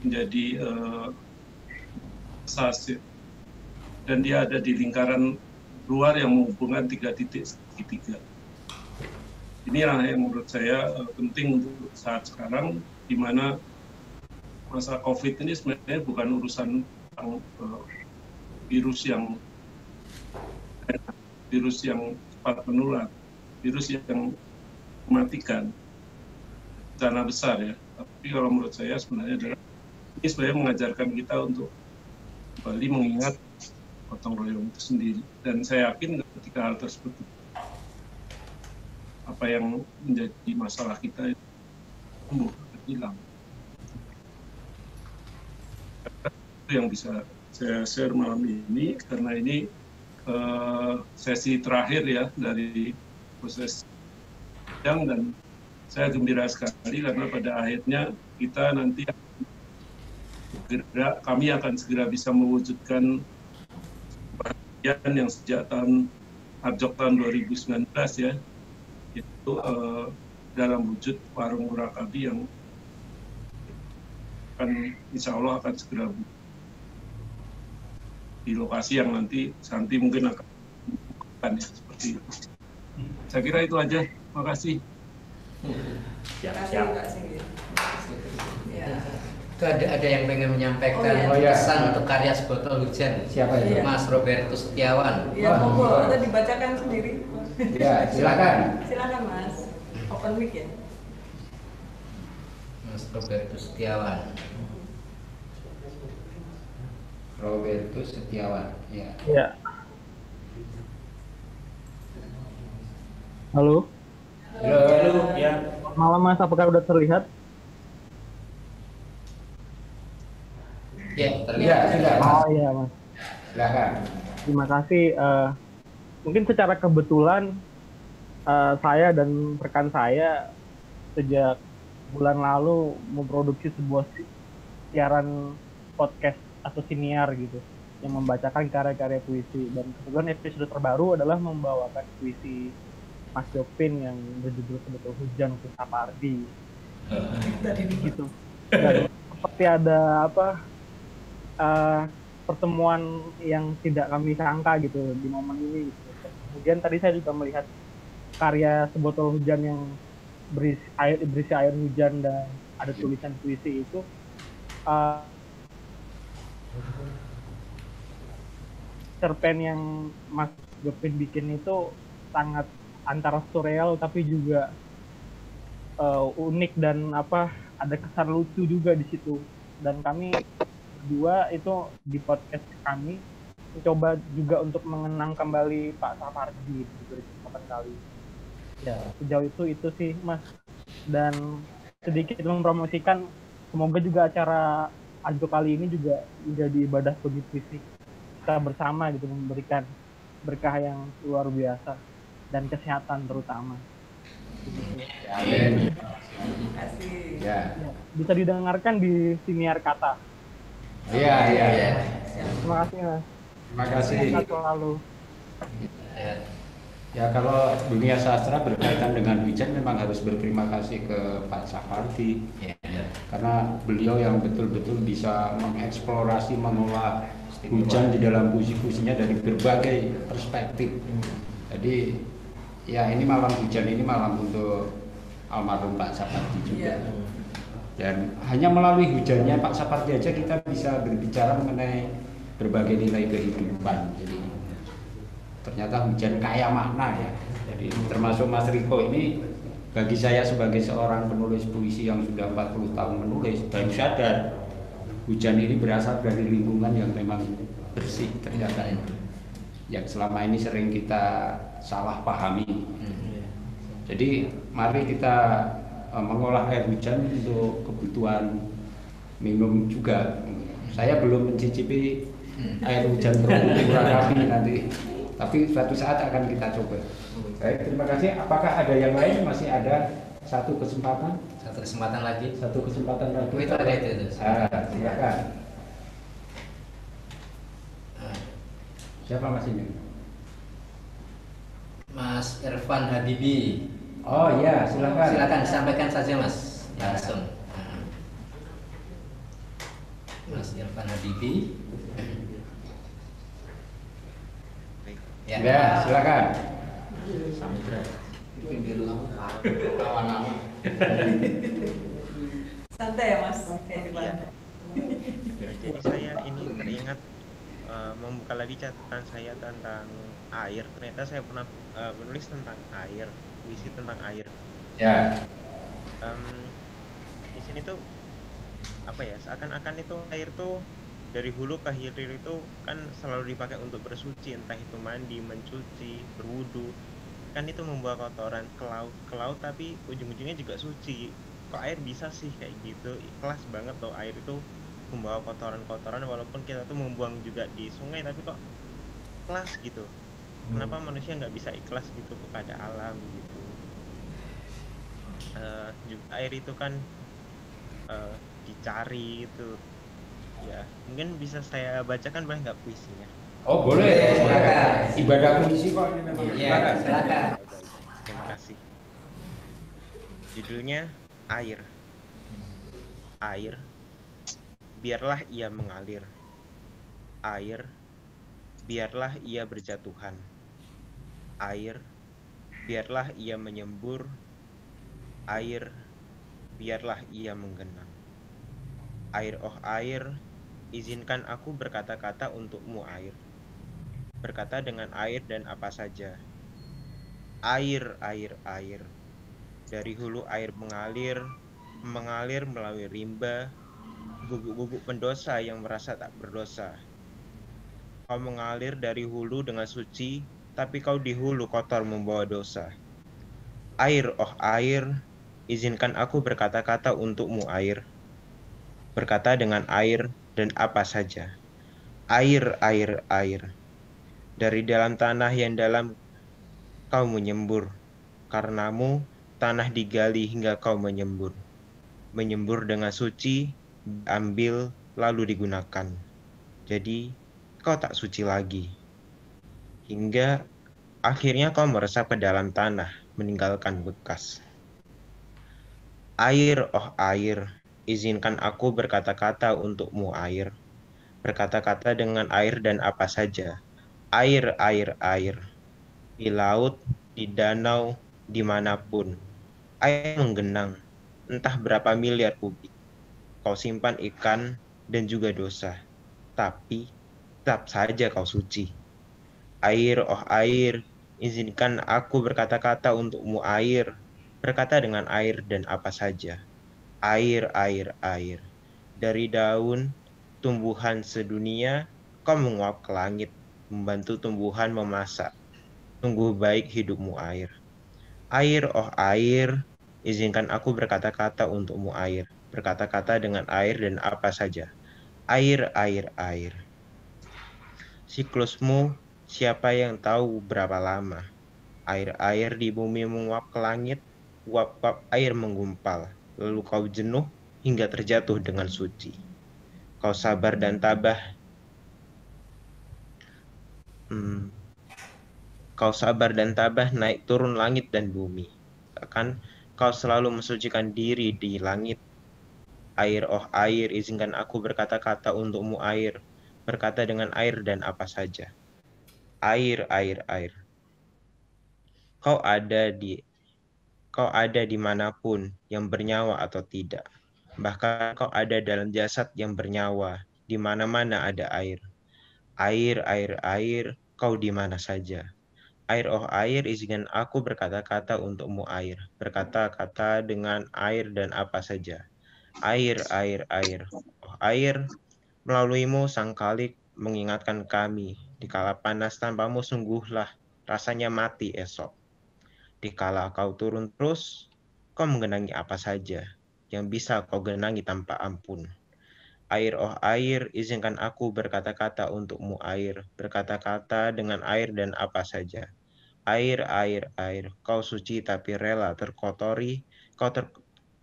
menjadi asas, dan dia ada di lingkaran luar yang menghubungkan 3 titik segitiga. Inilah yang menurut saya penting untuk saat sekarang, di mana masa COVID ini sebenarnya bukan urusan virus yang cepat menular, virus yang mematikan, bencana besar ya. Tapi kalau menurut saya sebenarnya adalah ini sebenarnya mengajarkan kita untuk kembali mengingat gotong royong itu sendiri. Dan saya yakin ketika hal tersebut, apa yang menjadi masalah kita itu tumbuh, hilang. Itu yang bisa saya share malam ini, karena ini sesi terakhir ya dari proses sidang, dan saya gembira sekali karena pada akhirnya kita nanti kami akan segera bisa mewujudkan bagian yang sejak tahun Arjok tahun 2019 ya, itu dalam wujud warung Murakabi yang insya Allah akan segera di lokasi yang nanti Santi mungkin akan ya. seperti itu. Saya kira itu aja. Terima kasih. Siap. Ya. Itu ada yang pengen menyampaikan pesan untuk karya Sebotol Hujan. Siapa itu? Mas Robertus Setiawan. Ya, monggo, kita dibacakan sendiri. Ya, silakan. Silakan Mas. Open mic ya. Mas Robertus Setiawan. Robertus Setiawan. Ya. Ya. Halo. Halo, ya. Malam Mas, apakah udah terlihat? Ya, terlihat. Sudah. Oh iya Mas. Silakan. Terima kasih. Mungkin secara kebetulan saya dan rekan saya sejak bulan lalu memproduksi sebuah siaran podcast atau siniar gitu yang membacakan karya-karya puisi, dan kebetulan episode terbaru adalah membawakan puisi Mas Jopin yang berjudul Sebotol Hujan untuk Sapardi. Gitu. Dan seperti ada pertemuan yang tidak kami sangka gitu di momen ini gitu. Kemudian tadi saya juga melihat karya Sebotol Hujan yang berisi air hujan dan ada tulisan puisi itu cerpen yang Mas Jopin bikin itu sangat antara surreal tapi juga unik dan ada kesan lucu juga di situ. Dan kami berdua itu di podcast kami mencoba juga untuk mengenang kembali Pak Sapardi di kesempatan kali. Ya, sejauh itu sih Mas. Dan sedikit mempromosikan, semoga juga acara Ajo kali ini juga menjadi ibadah bagi puisi kita bersama gitu, memberikan berkah yang luar biasa dan kesehatan terutama. Amin. Ya. Bisa didengarkan di Siniar Kata. Iya. Terima kasih Mas. Terima kasih. Sehat selalu. Ya, kalau dunia sastra berkaitan dengan hujan memang harus berterima kasih ke Pak Sapardi. Karena beliau yang betul-betul bisa mengeksplorasi, mengolah hujan di dalam puisi-puisinya dari berbagai perspektif. Jadi ya ini malam hujan ini malam untuk almarhum Pak Sapardi juga. Dan hanya melalui hujannya Pak Sapardi aja kita bisa berbicara mengenai berbagai nilai kehidupan. Jadi ternyata hujan kaya makna ya. Jadi termasuk Mas Riko ini bagi saya sebagai seorang penulis puisi yang sudah 40 tahun menulis, baru sadar hujan ini berasal dari lingkungan yang memang bersih ternyata itu. Yang selama ini sering kita salah pahami. Jadi mari kita mengolah air hujan untuk kebutuhan minum juga. Saya belum mencicipi air hujan Murakabi nanti, tapi suatu saat akan kita coba. Baik, terima kasih. Apakah ada yang lain? Masih ada satu kesempatan? Satu kesempatan lagi. Satu kesempatan lagi. Itu ada itu. Silakan. Siapa Mas ini? Mas Irfan Habibi. Oh iya, silakan. Silakan sampaikan saja Mas. Langsung. Mas Irfan Habibi. Ya, silakan. Santai ya Mas. Jadi saya ini teringat membuka lagi catatan saya tentang air. Ternyata saya pernah menulis tentang air, puisi tentang air. Ya. Di sini tuh apa ya? Seakan-akan itu air tuh dari hulu ke hilir itu kan selalu dipakai untuk bersuci, entah itu mandi, mencuci, berwudu. Kan itu membawa kotoran ke laut tapi ujung-ujungnya juga suci. Kok air bisa sih kayak gitu? Ikhlas banget loh air itu membawa kotoran-kotoran, walaupun kita tuh membuang juga di sungai, tapi kok ikhlas gitu. Kenapa manusia nggak bisa ikhlas gitu kepada alam gitu? Juga air itu kan dicari itu. Ya, mungkin bisa saya bacakan boleh nggak puisinya? Oh boleh, silakan. Ibadah puisi kok ini memang. Iya, silakan. Terima kasih. Judulnya Air. Air, biarlah ia mengalir. Air, biarlah ia berjatuhan. air, biarlah ia menyembur. Air, biarlah ia menggenang. Air, oh air, izinkan aku berkata-kata untukmu air. Berkata dengan air dan apa saja. Air, air, air. Dari hulu air mengalir melalui rimba, gubuk-gubuk pendosa yang merasa tak berdosa. Kau mengalir dari hulu dengan suci, tapi kau di hulu kotor membawa dosa. Air, oh air, izinkan aku berkata-kata untukmu air. Berkata dengan air dan apa saja. Air, air, air. Dari dalam tanah yang dalam kau menyembur. Karenamu tanah digali hingga kau menyembur. Menyembur dengan suci, diambil lalu digunakan. Jadi kau tak suci lagi. Hingga akhirnya kau meresap ke dalam tanah, meninggalkan bekas. Air, oh air, izinkan aku berkata-kata untukmu air. Berkata-kata dengan air dan apa saja. Air, air, air. Di laut, di danau, dimanapun. Air menggenang, entah berapa miliar kubik. Kau simpan ikan dan juga dosa. Tapi, tetap saja kau suci. Air, oh air, izinkan aku berkata-kata untukmu air. Berkata dengan air dan apa saja. Air, air, air. Dari daun, tumbuhan sedunia, kau menguap ke langit, membantu tumbuhan memasak. Sungguh baik hidupmu air. Air, oh air, izinkan aku berkata-kata untukmu air. Berkata-kata dengan air dan apa saja. Air, air, air. Siklusmu, siapa yang tahu berapa lama? Air-air di bumi menguap ke langit, uap-uap air menggumpal. Lalu kau jenuh hingga terjatuh dengan suci. Kau sabar dan tabah. Kau sabar dan tabah naik turun langit dan bumi. Akan kau selalu mensucikan diri di langit. Air, oh air, izinkan aku berkata-kata untukmu air. Berkata dengan air dan apa saja. Air, air, air. Kau ada dimanapun yang bernyawa atau tidak. Bahkan kau ada dalam jasad yang bernyawa. Di mana-mana ada air. Air, air, air, kau di mana saja. Air, oh air, izinkan aku berkata-kata untukmu air. Berkata-kata dengan air dan apa saja. Air, air, air. Oh air, melaluimu sang Khalik mengingatkan kami. Dikala panas tanpamu sungguhlah rasanya mati esok. Dikala kau turun terus, kau menggenangi apa saja yang bisa kau genangi tanpa ampun. Air, oh air, izinkan aku berkata-kata untukmu air. Berkata-kata dengan air dan apa saja. Air, air, air, kau suci tapi rela terkotori.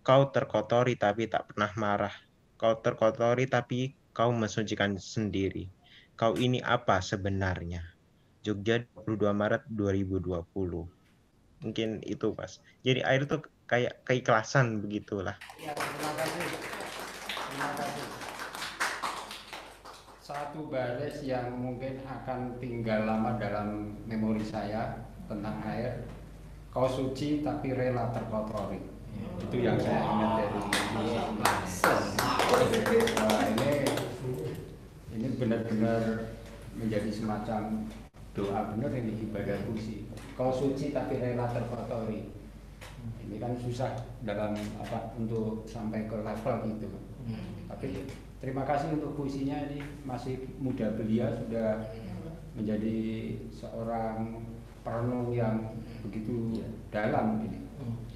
Kau terkotori tapi tak pernah marah. Kau terkotori tapi kau mensucikan sendiri. Kau ini apa sebenarnya? Jogja 22 Maret 2020. Mungkin itu Mas. Jadi air itu kayak keikhlasan begitulah. Ya, terima kasih. Terima kasih. Satu baris yang mungkin akan tinggal lama dalam memori saya tentang air. Kau suci tapi rela terkotori. Itu yang saya ingat dari ini benar-benar menjadi semacam doa benar ini ibadah puisi. Kau suci tapi rela terkotori. Ini kan susah dalam untuk sampai ke level itu. Tapi terima kasih untuk puisinya, ini masih muda belia sudah menjadi seorang perenung yang begitu dalam ini.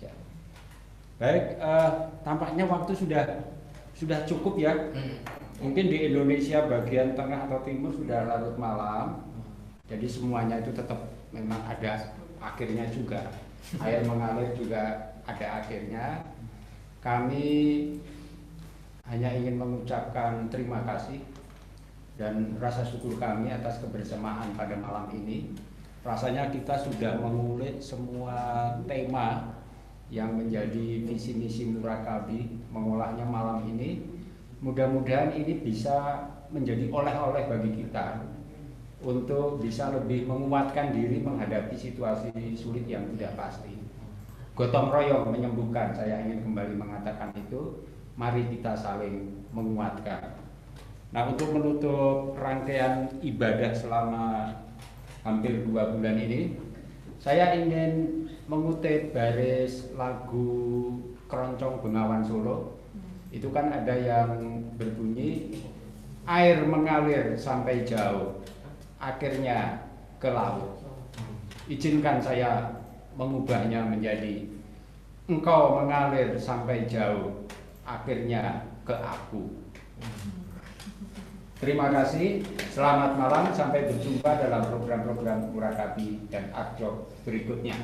Ya. Baik, tampaknya waktu sudah cukup ya. Mungkin di Indonesia bagian tengah atau timur sudah larut malam. Jadi semuanya itu tetap memang ada akhirnya juga. Air mengalir juga ada akhirnya. Kami hanya ingin mengucapkan terima kasih dan rasa syukur kami atas kebersamaan pada malam ini. Rasanya kita sudah mengulik semua tema yang menjadi visi misi Murakabi, mengolahnya malam ini. Mudah-mudahan ini bisa menjadi oleh-oleh bagi kita untuk bisa lebih menguatkan diri menghadapi situasi sulit yang tidak pasti. Gotong royong menyembuhkan, saya ingin kembali mengatakan itu, mari kita saling menguatkan. Nah, untuk menutup rangkaian ibadah selama hampir 2 bulan ini, saya ingin mengutip baris lagu Keroncong Bengawan Solo. Itu kan ada yang berbunyi, air mengalir sampai jauh, akhirnya ke laut. Izinkan saya mengubahnya menjadi, engkau mengalir sampai jauh, akhirnya ke aku. Terima kasih, selamat malam, sampai berjumpa dalam program-program Murakabi dan Akjok berikutnya.